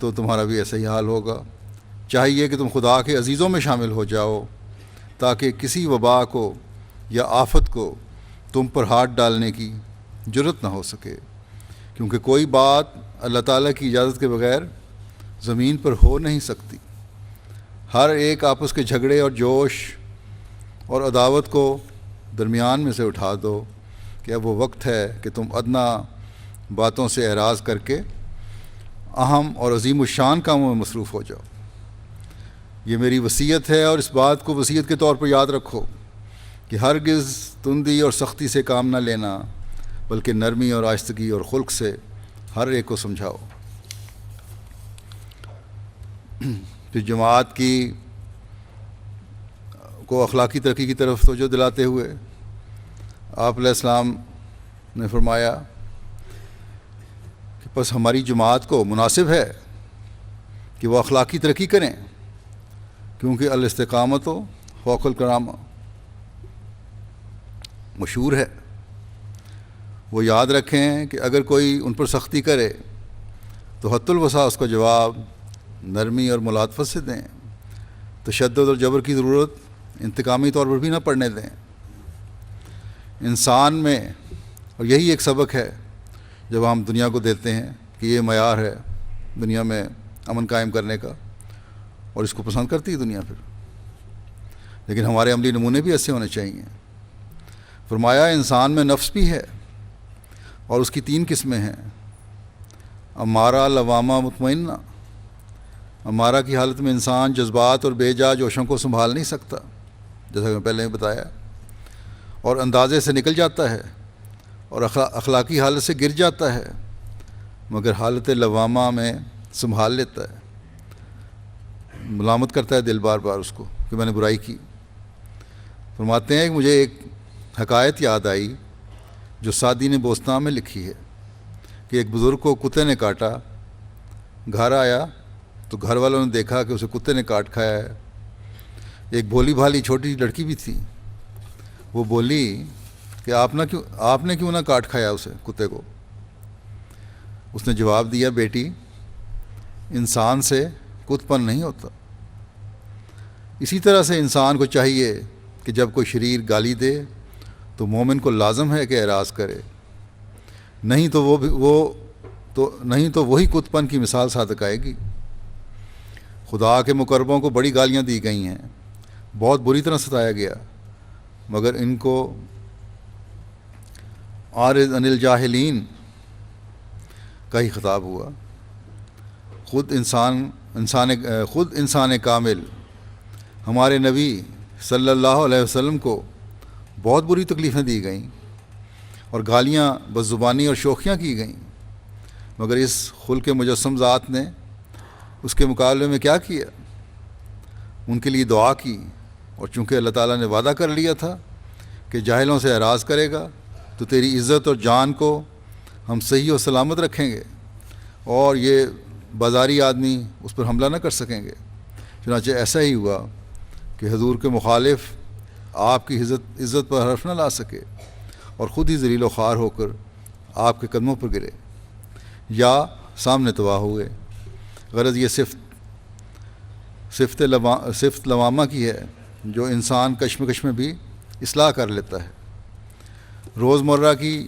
تو تمہارا بھی ایسا ہی حال ہوگا۔ چاہیے کہ تم خدا کے عزیزوں میں شامل ہو جاؤ تاکہ کسی وبا کو یا آفت کو تم پر ہاتھ ڈالنے کی جرت نہ ہو سکے، کیونکہ کوئی بات اللہ تعالیٰ کی اجازت کے بغیر زمین پر ہو نہیں سکتی۔ ہر ایک آپس کے جھگڑے اور جوش اور عداوت کو درمیان میں سے اٹھا دو کہ اب وہ وقت ہے کہ تم ادنا باتوں سے اعراض کر کے اہم اور عظیم الشان کاموں میں مصروف ہو جاؤ۔ یہ میری وصیت ہے، اور اس بات کو وصیت کے طور پر یاد رکھو کہ ہرگز تندی اور سختی سے کام نہ لینا، بلکہ نرمی اور آہستگی اور خلق سے ہر ایک کو سمجھاؤ۔ پھر جماعت کو اخلاقی ترقی کی طرف توجہ دلاتے ہوئے آپ علیہ السلام نے فرمایا کہ بس ہماری جماعت کو مناسب ہے کہ وہ اخلاقی ترقی کریں، کیونکہ الاستقامت و فوق الکرامہ مشہور ہے۔ وہ یاد رکھیں کہ اگر کوئی ان پر سختی کرے تو حت الوسع اس کا جواب نرمی اور ملاطفت سے دیں، تشدد اور جبر کی ضرورت انتقامی طور پر بھی نہ پڑنے دیں۔ انسان میں، اور یہی ایک سبق ہے جب ہم دنیا کو دیتے ہیں کہ یہ معیار ہے دنیا میں امن قائم کرنے کا، اور اس کو پسند کرتی ہے دنیا پھر، لیکن ہمارے عملی نمونے بھی ایسے ہونے چاہیے۔ فرمایا انسان میں نفس بھی ہے، اور اس کی 3 قسمیں ہیں، امارہ، لوامہ، مطمئنہ۔ امارہ کی حالت میں انسان جذبات اور بے جا جوشوں کو سنبھال نہیں سکتا، جیسا کہ میں پہلے بتایا، اور اندازے سے نکل جاتا ہے اور اخلاقی حالت سے گر جاتا ہے، مگر حالت لوامہ میں سنبھال لیتا ہے۔ ملامت کرتا ہے دل بار بار اس کو کہ میں نے برائی کی۔ فرماتے ہیں کہ مجھے ایک حکایت یاد آئی جو سعدی نے بوستان میں لکھی ہے کہ ایک بزرگ کو کتے نے کاٹا، گھر آیا تو گھر والوں نے دیکھا کہ اسے کتے نے کاٹ کھایا ہے۔ ایک بھولی بھالی چھوٹی لڑکی بھی تھی، وہ بولی کہ آپ نے کیوں نہ کاٹ کھایا اسے، کتے کو؟ اس نے جواب دیا، بیٹی، انسان سے کت پن نہیں ہوتا۔ اسی طرح سے انسان کو چاہیے کہ جب کوئی شریر گالی دے تو مومن کو لازم ہے کہ اعراض کرے، نہیں تو وہی کت پن کی مثال صادق آئے گی۔ خدا کے مقربوں کو بڑی گالیاں دی گئی ہیں، بہت بری طرح ستایا گیا، مگر ان کو عارض عن الجاہلین کا ہی خطاب ہوا۔ خود انسان کامل ہمارے نبی صلی اللہ علیہ وسلم کو بہت بری تکلیفیں دی گئیں اور گالیاں بد زبانی اور شوخیاں کی گئیں، مگر اس خلق مجسم ذات نے اس کے مقابلے میں کیا کیا؟ ان کے لیے دعا کی، اور چونکہ اللہ تعالیٰ نے وعدہ کر لیا تھا کہ جاہلوں سے اعراض کرے گا تو تیری عزت اور جان کو ہم صحیح و سلامت رکھیں گے، اور یہ بازاری آدمی اس پر حملہ نہ کر سکیں گے۔ چنانچہ ایسا ہی ہوا کہ حضور کے مخالف آپ کی عزت پر حرف نہ لا سکے اور خود ہی ذلیل و خوار ہو کر آپ کے قدموں پر گرے یا سامنے تباہ ہوئے۔ غرض یہ صفت لوامہ کی ہے جو انسان کشمکش میں بھی اصلاح کر لیتا ہے۔ روزمرہ کی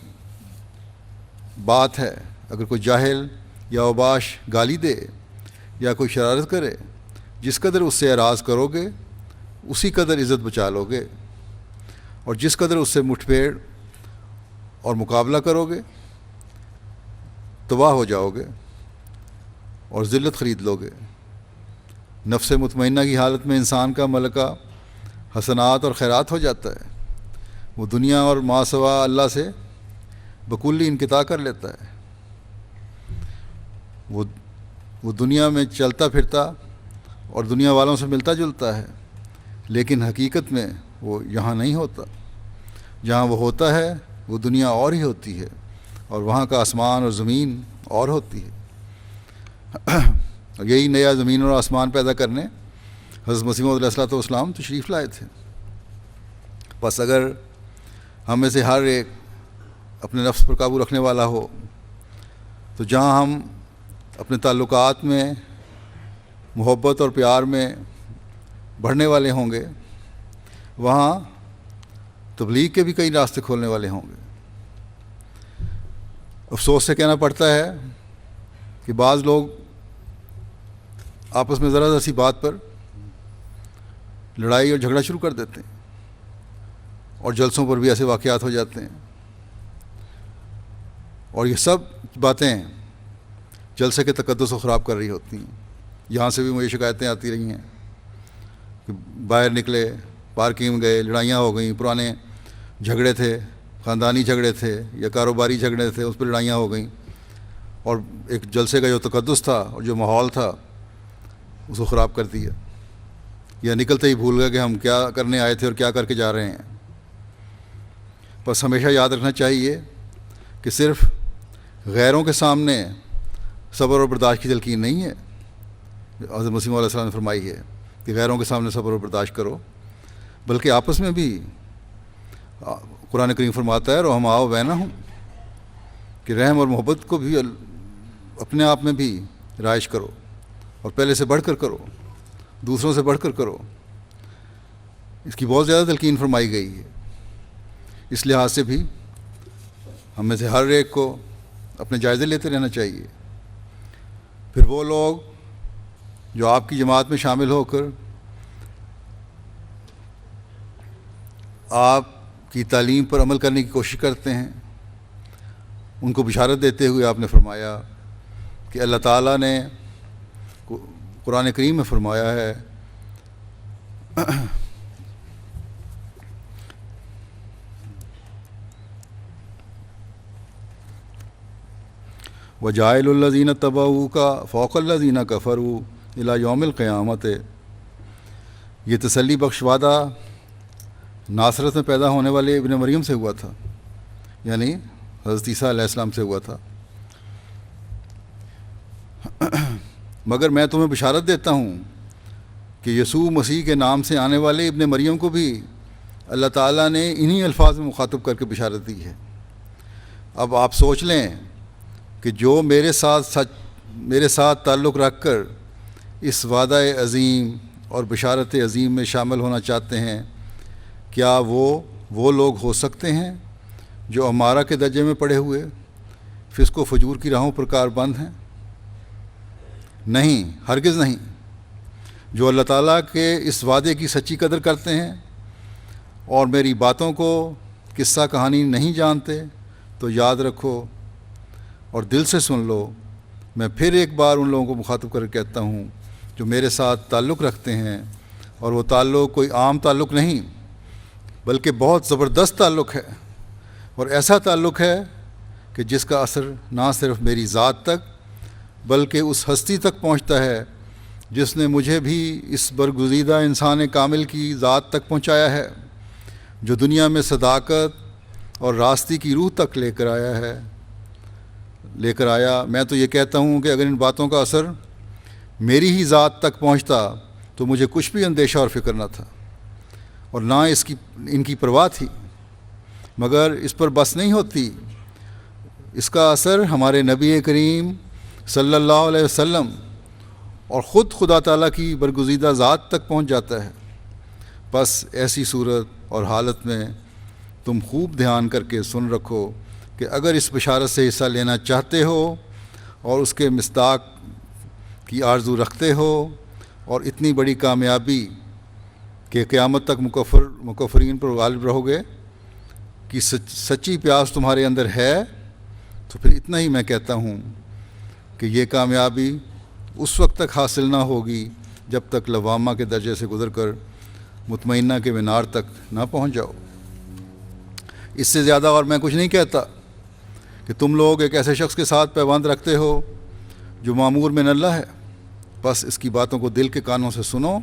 بات ہے، اگر کوئی جاہل یا اوباش گالی دے یا کوئی شرارت کرے، جس قدر اس سے اعراض کرو گے اسی قدر عزت بچا لو گے، اور جس قدر اس سے مٹھ پھیڑ اور مقابلہ کرو گے تباہ ہو جاؤ گے اور ذلت خرید لو گے۔ نفس مطمئنہ کی حالت میں انسان کا ملکہ حسنات اور خیرات ہو جاتا ہے، وہ دنیا اور ما سوا اللہ سے بکلی انقطاع کر لیتا ہے۔ وہ دنیا میں چلتا پھرتا اور دنیا والوں سے ملتا جلتا ہے، لیکن حقیقت میں وہ یہاں نہیں ہوتا۔ جہاں وہ ہوتا ہے وہ دنیا اور ہی ہوتی ہے، اور وہاں کا آسمان اور زمین اور ہوتی ہے۔ اور یہی نیا زمین اور آسمان پیدا کرنے حضرت مسیح موعود علیہ السلام تشریف لائے تھے۔ بس اگر ہم میں سے ہر ایک اپنے نفس پر قابو رکھنے والا ہو تو جہاں ہم اپنے تعلقات میں محبت اور پیار میں بڑھنے والے ہوں گے، وہاں تبلیغ کے بھی کئی راستے کھولنے والے ہوں گے۔ افسوس سے کہنا پڑتا ہے کہ بعض لوگ آپس میں ذرا ذرا سی بات پر لڑائی اور جھگڑا شروع کر دیتے ہیں، اور جلسوں پر بھی ایسے واقعات ہو جاتے ہیں، اور یہ سب باتیں جلسے کے تقدس کو خراب کر رہی ہوتی ہیں۔ یہاں سے بھی مجھے شکایتیں آتی رہی ہیں کہ باہر نکلے، پارکنگ میں گئے، لڑائیاں ہو گئیں، پرانے جھگڑے تھے، خاندانی جھگڑے تھے یا کاروباری جھگڑے تھے، اس پہ لڑائیاں ہو گئیں، اور ایک جلسے کا جو تقدس تھا اور جو ماحول تھا اس کو خراب کر دیا، یا نکلتے ہی بھول گئے کہ ہم کیا کرنے آئے تھے اور کیا کر کے جا رہے ہیں۔ بس ہمیشہ یاد رکھنا چاہیے کہ صرف غیروں کے سامنے صبر اور برداشت کی تلقین نہیں ہے، حضرت مسیح موعود علیہ السلام نے فرمائی ہے کہ غیروں کے سامنے صبر اور برداشت کرو، بلکہ آپس میں بھی قرآن کریم فرماتا ہے رحماء بینہم، کہ رحم اور محبت کو بھی اپنے آپ میں بھی رائج کرو، اور پہلے سے بڑھ کر کرو، دوسروں سے بڑھ کر کرو۔ اس کی بہت زیادہ تلقین فرمائی گئی ہے۔ اس لحاظ سے بھی ہم میں سے ہر ایک کو اپنے جائزے لیتے رہنا چاہیے۔ پھر وہ لوگ جو آپ کی جماعت میں شامل ہو کر آپ کی تعلیم پر عمل کرنے کی کوشش کرتے ہیں، ان کو بشارت دیتے ہوئے آپ نے فرمایا کہ اللہ تعالیٰ نے قرآن کریم میں فرمایا ہے وَجَاعِلُ الَّذِينَ اتَّبَعُوكَ فَوْقَ الَّذِينَ كَفَرُوا إِلَى يَوْمِ الْقِيَامَةِ۔ یہ تسلی بخش وعدہ ناصرت میں پیدا ہونے والے ابن مریم سے ہوا تھا، یعنی حضرت عیسیٰ علیہ السلام سے ہوا تھا۔ مگر میں تمہیں بشارت دیتا ہوں کہ یسوع مسیح کے نام سے آنے والے ابن مریم کو بھی اللہ تعالیٰ نے انہی الفاظ میں مخاطب کر کے بشارت دی ہے۔ اب آپ سوچ لیں کہ جو میرے ساتھ تعلق رکھ کر اس وعدہ عظیم اور بشارت عظیم میں شامل ہونا چاہتے ہیں، کیا وہ لوگ ہو سکتے ہیں جو امارہ کے درجے میں پڑے ہوئے فسق و فجور کی راہوں پر کاربند ہیں؟ نہیں، ہرگز نہیں۔ جو اللہ تعالیٰ کے اس وعدے کی سچی قدر کرتے ہیں اور میری باتوں کو قصہ کہانی نہیں جانتے، تو یاد رکھو اور دل سے سن لو، میں پھر ایک بار ان لوگوں کو مخاطب کر کے کہتا ہوں جو میرے ساتھ تعلق رکھتے ہیں، اور وہ تعلق کوئی عام تعلق نہیں بلکہ بہت زبردست تعلق ہے، اور ایسا تعلق ہے کہ جس کا اثر نہ صرف میری ذات تک بلکہ اس ہستی تک پہنچتا ہے جس نے مجھے بھی اس برگزیدہ انسان کامل کی ذات تک پہنچایا ہے، جو دنیا میں صداقت اور راستی کی روح تک لے کر آیا۔ میں تو یہ کہتا ہوں کہ اگر ان باتوں کا اثر میری ہی ذات تک پہنچتا تو مجھے کچھ بھی اندیشہ اور فکر نہ تھا، اور نہ ان کی پرواہ تھی، مگر اس پر بس نہیں ہوتی۔ اس کا اثر ہمارے نبی کریم صلی اللہ علیہ وسلم اور خود خدا تعالیٰ کی برگزیدہ ذات تک پہنچ جاتا ہے۔ بس ایسی صورت اور حالت میں تم خوب دھیان کر کے سن رکھو کہ اگر اس بشارت سے حصہ لینا چاہتے ہو اور اس کے مصداق کی آرزو رکھتے ہو اور اتنی بڑی کامیابی کہ قیامت تک مکفرین پر غالب رہو گے کہ سچی پیاس تمہارے اندر ہے، تو پھر اتنا ہی میں کہتا ہوں کہ یہ کامیابی اس وقت تک حاصل نہ ہوگی جب تک لوامہ کے درجے سے گزر کر مطمئنہ کے مینار تک نہ پہنچ جاؤ۔ اس سے زیادہ اور میں کچھ نہیں کہتا کہ تم لوگ ایک ایسے شخص کے ساتھ پیوند رکھتے ہو جو معمور من اللہ ہے، بس اس کی باتوں کو دل کے کانوں سے سنو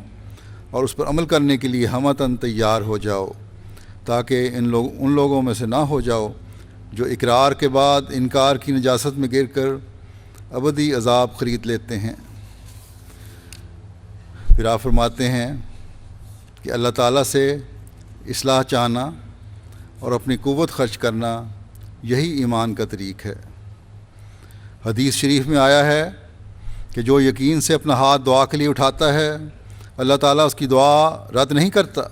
اور اس پر عمل کرنے کے لیے ہمتاً تیار ہو جاؤ، تاکہ ان لوگوں میں سے نہ ہو جاؤ جو اقرار کے بعد انکار کی نجاست میں گر کر ابدی عذاب خرید لیتے ہیں۔ پھر آپ فرماتے ہیں کہ اللہ تعالیٰ سے اصلاح چاہنا اور اپنی قوت خرچ کرنا یہی ایمان کا طریق ہے۔ حدیث شریف میں آیا ہے کہ جو یقین سے اپنا ہاتھ دعا کے لیے اٹھاتا ہے اللہ تعالیٰ اس کی دعا رد نہیں کرتا،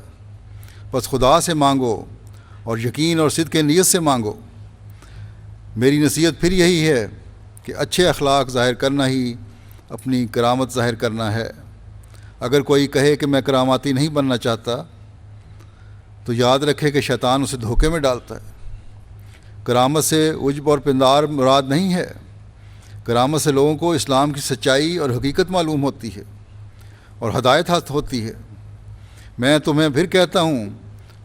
بس خدا سے مانگو اور یقین اور صدق نیت سے مانگو۔ میری نصیحت پھر یہی ہے کہ اچھے اخلاق ظاہر کرنا ہی اپنی کرامت ظاہر کرنا ہے۔ اگر کوئی کہے کہ میں کراماتی نہیں بننا چاہتا تو یاد رکھے کہ شیطان اسے دھوکے میں ڈالتا ہے۔ کرامت سے عجب اور پندار مراد نہیں ہے۔ کرامت سے لوگوں کو اسلام کی سچائی اور حقیقت معلوم ہوتی ہے اور ہدایت حاصل ہوتی ہے۔ میں تمہیں پھر کہتا ہوں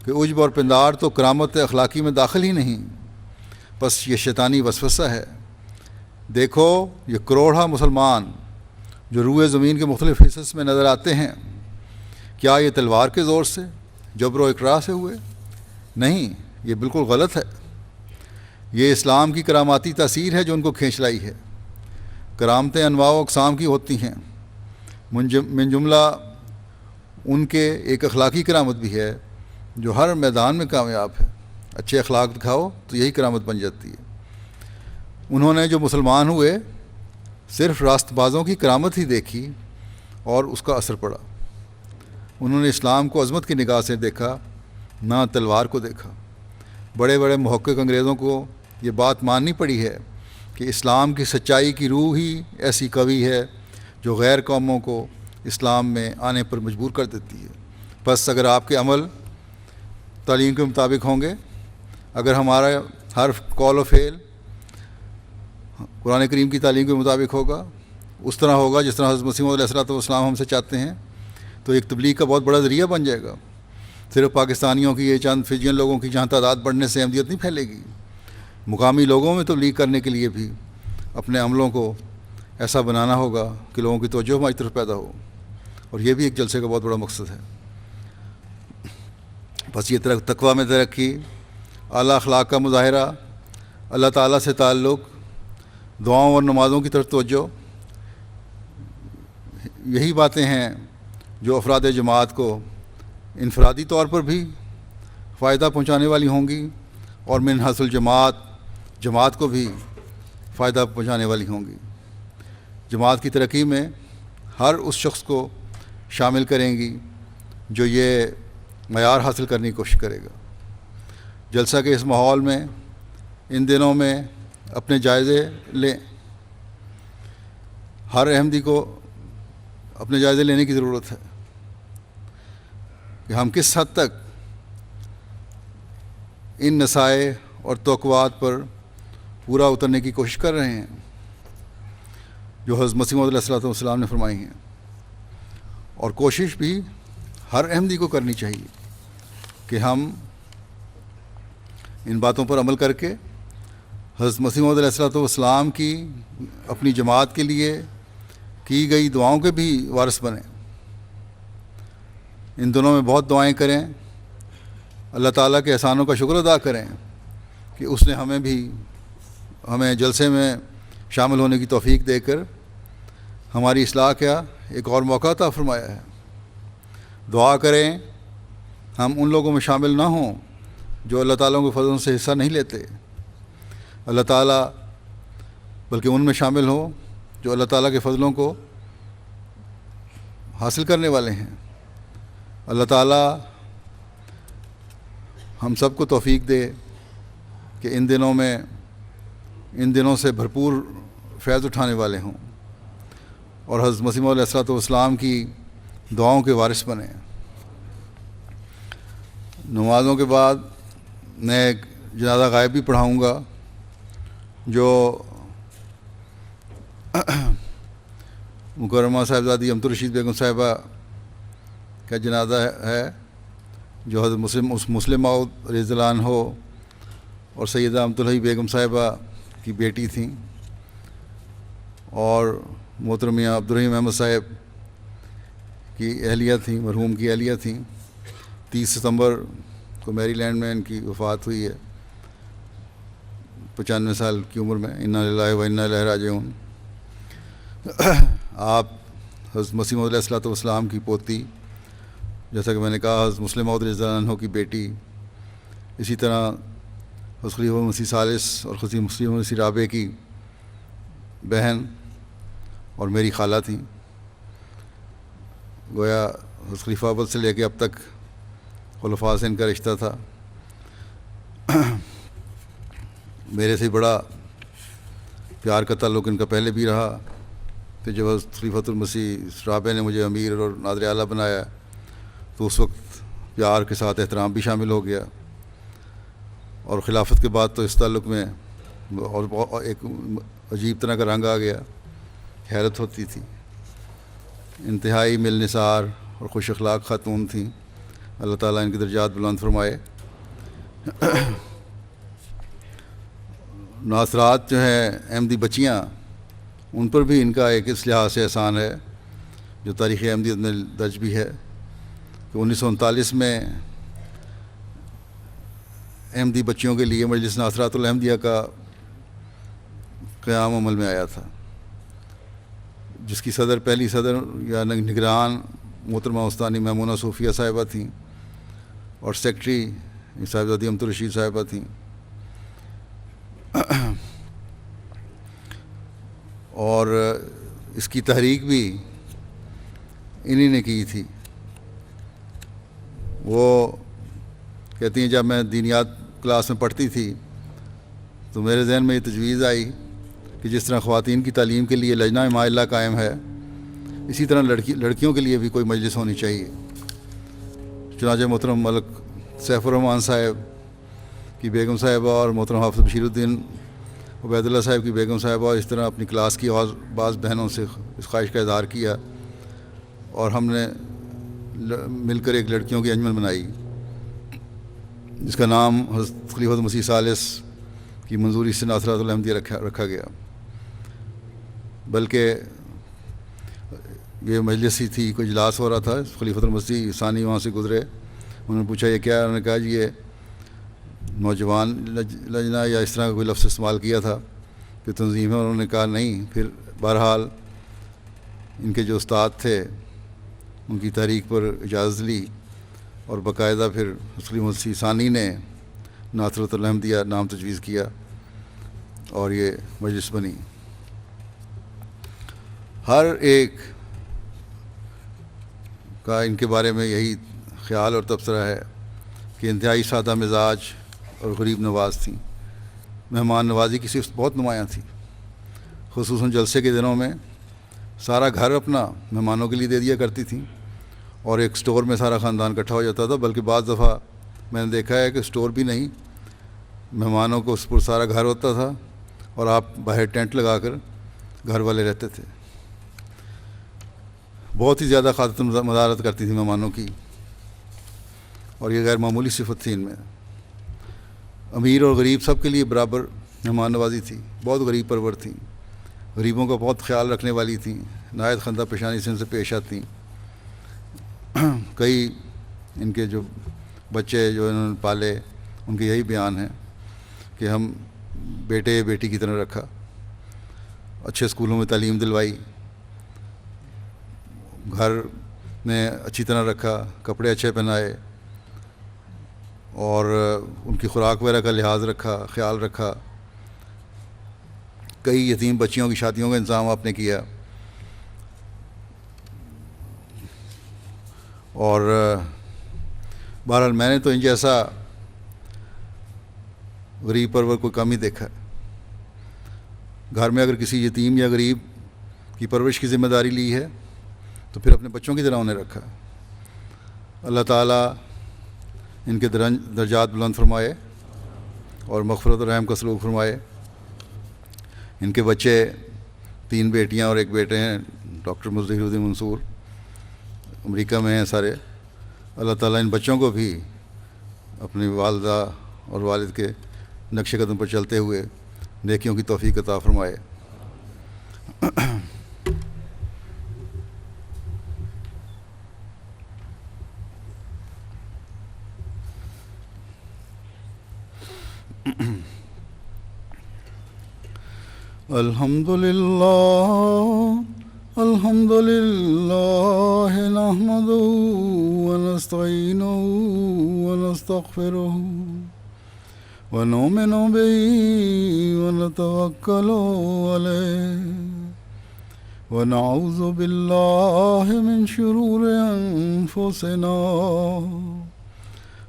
کہ عجب اور پندار تو کرامت اخلاقی میں داخل ہی نہیں، بس یہ شیطانی وسوسہ ہے۔ دیکھو یہ کروڑہ مسلمان جو روئے زمین کے مختلف حصص میں نظر آتے ہیں، کیا یہ تلوار کے زور سے، جبر و اکراہ سے ہوئے؟ نہیں، یہ بالکل غلط ہے۔ یہ اسلام کی کراماتی تاثیر ہے جو ان کو کھینچ لائی ہے۔ کرامتیں انواع و اقسام کی ہوتی ہیں، من جملہ ان کے ایک اخلاقی کرامت بھی ہے جو ہر میدان میں کامیاب ہے۔ اچھے اخلاق دکھاؤ تو یہی کرامت بن جاتی ہے۔ انہوں نے جو مسلمان ہوئے صرف راست بازوں کی کرامت ہی دیکھی اور اس کا اثر پڑا۔ انہوں نے اسلام کو عظمت کی نگاہ سے دیکھا، نہ تلوار کو دیکھا۔ بڑے بڑے محقق انگریزوں کو یہ بات ماننی پڑی ہے کہ اسلام کی سچائی کی روح ہی ایسی قوی ہے جو غیر قوموں کو اسلام میں آنے پر مجبور کر دیتی ہے۔ بس اگر آپ کے عمل تعلیم کے مطابق ہوں گے، اگر ہمارا ہر قول و فعل قرآن کریم کی تعلیم کے مطابق ہوگا، اس طرح ہوگا جس طرح حضرت مسیح موعود علیہ السلام ہم سے چاہتے ہیں، تو ایک تبلیغ کا بہت بڑا ذریعہ بن جائے گا۔ صرف پاکستانیوں کی یہ چند فجین لوگوں کی جہاں تعداد بڑھنے سے احمدیت نہیں پھیلے گی، مقامی لوگوں میں تبلیغ کرنے کے لیے بھی اپنے عملوں کو ایسا بنانا ہوگا کہ لوگوں کی توجہ ہماری طرف پیدا ہو، اور یہ بھی ایک جلسے کا بہت بڑا مقصد ہے۔ بس یہ تقویٰ میں ترقی، اعلیٰ اخلاق کا مظاہرہ، اللہ تعالیٰ سے تعلق، دعاؤں اور نمازوں کی طرف توجہ، یہی باتیں ہیں جو افراد جماعت کو انفرادی طور پر بھی فائدہ پہنچانے والی ہوں گی اور من حاصل جماعت کو بھی فائدہ پہنچانے والی ہوں گی۔ جماعت کی ترقی میں ہر اس شخص کو شامل کریں گی جو یہ معیار حاصل کرنے کی کوشش کرے گا۔ جلسہ کے اس ماحول میں ان دنوں میں اپنے جائزے لیں۔ ہر احمدی کو اپنے جائزے لینے کی ضرورت ہے کہ ہم کس حد تک ان نصائح اور توقعات پر پورا اترنے کی کوشش کر رہے ہیں جو حضرت مسیح موعود علیہ السلام نے فرمائی ہیں، اور کوشش بھی ہر احمدی کو کرنی چاہیے کہ ہم ان باتوں پر عمل کر کے حضرت مسیح موعود علیہ السلام کی اپنی جماعت کے لیے کی گئی دعاؤں کے بھی وارث بنیں۔ ان دنوں میں بہت دعائیں کریں، اللہ تعالیٰ کے احسانوں کا شکر ادا کریں کہ اس نے ہمیں جلسے میں شامل ہونے کی توفیق دے کر ہماری اصلاح کا ایک اور موقع عطا فرمایا ہے۔ دعا کریں ہم ان لوگوں میں شامل نہ ہوں جو اللہ تعالیٰ کے فضلوں سے حصہ نہیں لیتے، اللہ تعالیٰ بلکہ ان میں شامل ہوں جو اللہ تعالیٰ کے فضلوں کو حاصل کرنے والے ہیں۔ اللہ تعالیٰ ہم سب کو توفیق دے کہ ان دنوں سے بھرپور فیض اٹھانے والے ہوں اور حضرت مسیح موعود علیہ السلام کی دعاؤں کے وارث بنیں۔ نمازوں کے بعد میں ایک جنازہ غائب بھی پڑھاؤں گا جو مکرمہ صاحبزادی امت الرشید بیگم صاحبہ کا جنازہ ہے جو حضرت مسلم موعود رضی اللہ عنہ اور سیدہ امت الحی بیگم صاحبہ کی بیٹی تھیں، اور محترمہ عبدالرحیم احمد صاحب کی اہلیہ تھیں، مرحوم کی اہلیہ تھیں۔ 30 ستمبر کو میری لینڈ میں ان کی وفات ہوئی ہے 95 سال کی عمر میں۔ انا للہ و انا الیہ راجعون۔ آپ حضرت مسیح موعود علیہ السلام کی پوتی، جیسا کہ میں نے کہا حضرت مسلم موعود رضی اللہ عنہ کی بیٹی، اسی طرح حضرت خلیفہ مسیح ثالث اور خلیفہ مسیح رابع کی بہن اور میری خالہ تھیں. گویا خلیفہ اول سے لے کے اب تک خلفاء سے ان کا رشتہ تھا. میرے سے بڑا پیار کا تعلق ان کا پہلے بھی رہا. پھر جب خلیفۃ المسیح رابع نے مجھے امیر اور ناظر اعلیٰ بنایا تو اس وقت پیار کے ساتھ احترام بھی شامل ہو گیا. اور خلافت کے بعد تو اس تعلق میں اور ایک عجیب طرح کا رنگ آ گیا. حیرت ہوتی تھی. انتہائی ملنسار اور خوش اخلاق خاتون تھیں. اللہ تعالیٰ ان کے درجات بلند فرمائے. ناصرات جو ہیں احمدی بچیاں، ان پر بھی ان کا ایک اس لحاظ سے احسان ہے جو تاریخ احمدیت میں درج بھی ہے کہ 1939 میں احمدی بچیوں کے لیے مجلس ناصرات الاحمدیہ کا قیام عمل میں آیا تھا، جس کی پہلی صدر یا نگران محترمہ استانی میمونہ صوفیہ صاحبہ تھیں اور سیکرٹری صاحبزادی امت الرشید صاحبہ تھیں. اور اس کی تحریک بھی انہی نے کی تھی. وہ کہتی ہیں جب میں دینیات کلاس میں پڑھتی تھی تو میرے ذہن میں یہ تجویز آئی کہ جس طرح خواتین کی تعلیم کے لیے لجنہ مائلہ قائم ہے، اسی طرح لڑکیوں کے لیے بھی کوئی مجلس ہونی چاہیے. چنانچہ محترم ملک سیف الرحمان صاحب کی بیگم صاحبہ اور محترم حافظ بشیر الدین عبید اللہ صاحب کی بیگم صاحبہ اس طرح اپنی کلاس کی اور بعض بہنوں سے اس خواہش کا اظہار کیا اور ہم نے مل کر ایک لڑکیوں کی انجمن بنائی جس کا نام حضرت خلیفۃ مسیح ثالث کی منظوری سے ناصرات الاحمدیہ رکھا گیا. بلکہ یہ مجلس ہی تھی، کوئی اجلاس ہو رہا تھا. خلیفۃ المسیح ثانی وہاں سے گزرے. انہوں نے پوچھا یہ کیا ہے؟ انہوں نے کہا جی یہ نوجوان لجنہ یا اس طرح کا کوئی لفظ استعمال کیا تھا کہ تنظیم ہے. انہوں نے کہا نہیں. پھر بہرحال ان کے جو استاد تھے ان کی تحریک پر اجازت لی اور باقاعدہ پھر خلیفۃ مسیح ثانی نے ناصرۃ الاحمدیہ نام تجویز کیا اور یہ مجلس بنی. ہر ایک کا ان کے بارے میں یہی خیال اور تبصرہ ہے کہ انتہائی سادہ مزاج اور غریب نواز تھیں. مہمان نوازی کی صرف بہت نمایاں تھی. خصوصاً جلسے کے دنوں میں سارا گھر اپنا مہمانوں کے لیے دے دیا کرتی تھیں اور ایک سٹور میں سارا خاندان اکٹھا ہو جاتا تھا. بلکہ بعض دفعہ میں نے دیکھا ہے کہ سٹور بھی نہیں، مہمانوں کو اس پر سارا گھر ہوتا تھا اور آپ باہر ٹینٹ لگا کر گھر والے رہتے تھے. بہت ہی زیادہ خاطر مدارت کرتی تھی مہمانوں کی اور یہ غیر معمولی صفت تھی ان میں. امیر اور غریب سب کے لیے برابر مہمان نوازی تھی. بہت غریب پرور تھیں، غریبوں کا بہت خیال رکھنے والی تھیں، نہایت خندہ پیشانی سے ان سے پیش آتیں. کئی ان کے جو بچے جو انہوں نے پالے ان کے یہی بیان ہیں کہ ہم بیٹے بیٹی کی طرح رکھا، اچھے اسکولوں میں تعلیم دلوائی، گھر میں اچھی طرح رکھا، کپڑے اچھے پہنائے اور ان کی خوراک وغیرہ کا لحاظ رکھا، خیال رکھا. کئی یتیم بچیوں کی شادیوں کا انتظام آپ نے کیا اور بہرحال میں نے تو ان جیسا غریب پرور کوئی کم ہی دیکھا. گھر میں اگر کسی یتیم یا غریب کی پرورش کی ذمہ داری لی ہے تو پھر اپنے بچوں کی طرح انہیں رکھا. اللہ تعالیٰ ان کے درجات بلند فرمائے اور مغفرت و رحم کا سلوک فرمائے. ان کے بچے 3 بیٹیاں اور 1 بیٹے ہیں. ڈاکٹر مظہر الدین منصور امریکہ میں ہیں سارے. اللہ تعالیٰ ان بچوں کو بھی اپنی والدہ اور والد کے نقش قدم پر چلتے ہوئے نیکیوں کی توفیق عطا فرمائے. الحمد للہ نحمده ونستعینه ونستغفره ونؤمن به ونتوکل علیہ ونعوذ بالله من شرور أنفسنا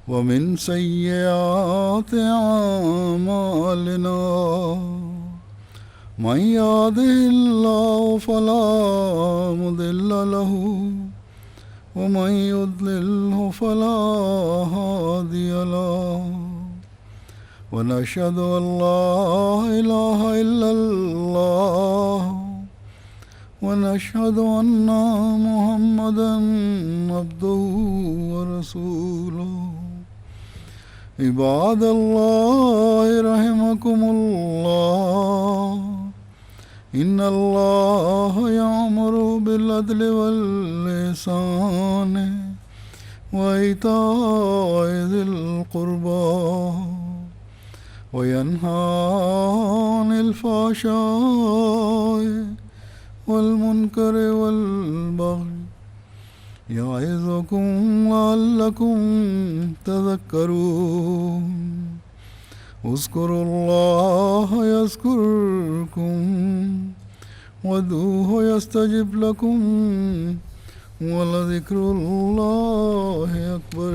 ومن سيئات أعمالنا من يهده الله فلا مضل له ومن يضلله فلا هادي له ونشهد أن لا إله إلا الله ونشهد أن محمدا عبده ورسوله عباد الله رحمكم الله إن الله يأمر بالعدل والإحسان وإيتاء ذي القربى وينهى عن الفحشاء والمنكر والبغي يعظكم لعلكم تذكرون اذكروا الله يذكركم وادعوه يستجب لكم ولذكر الله أكبر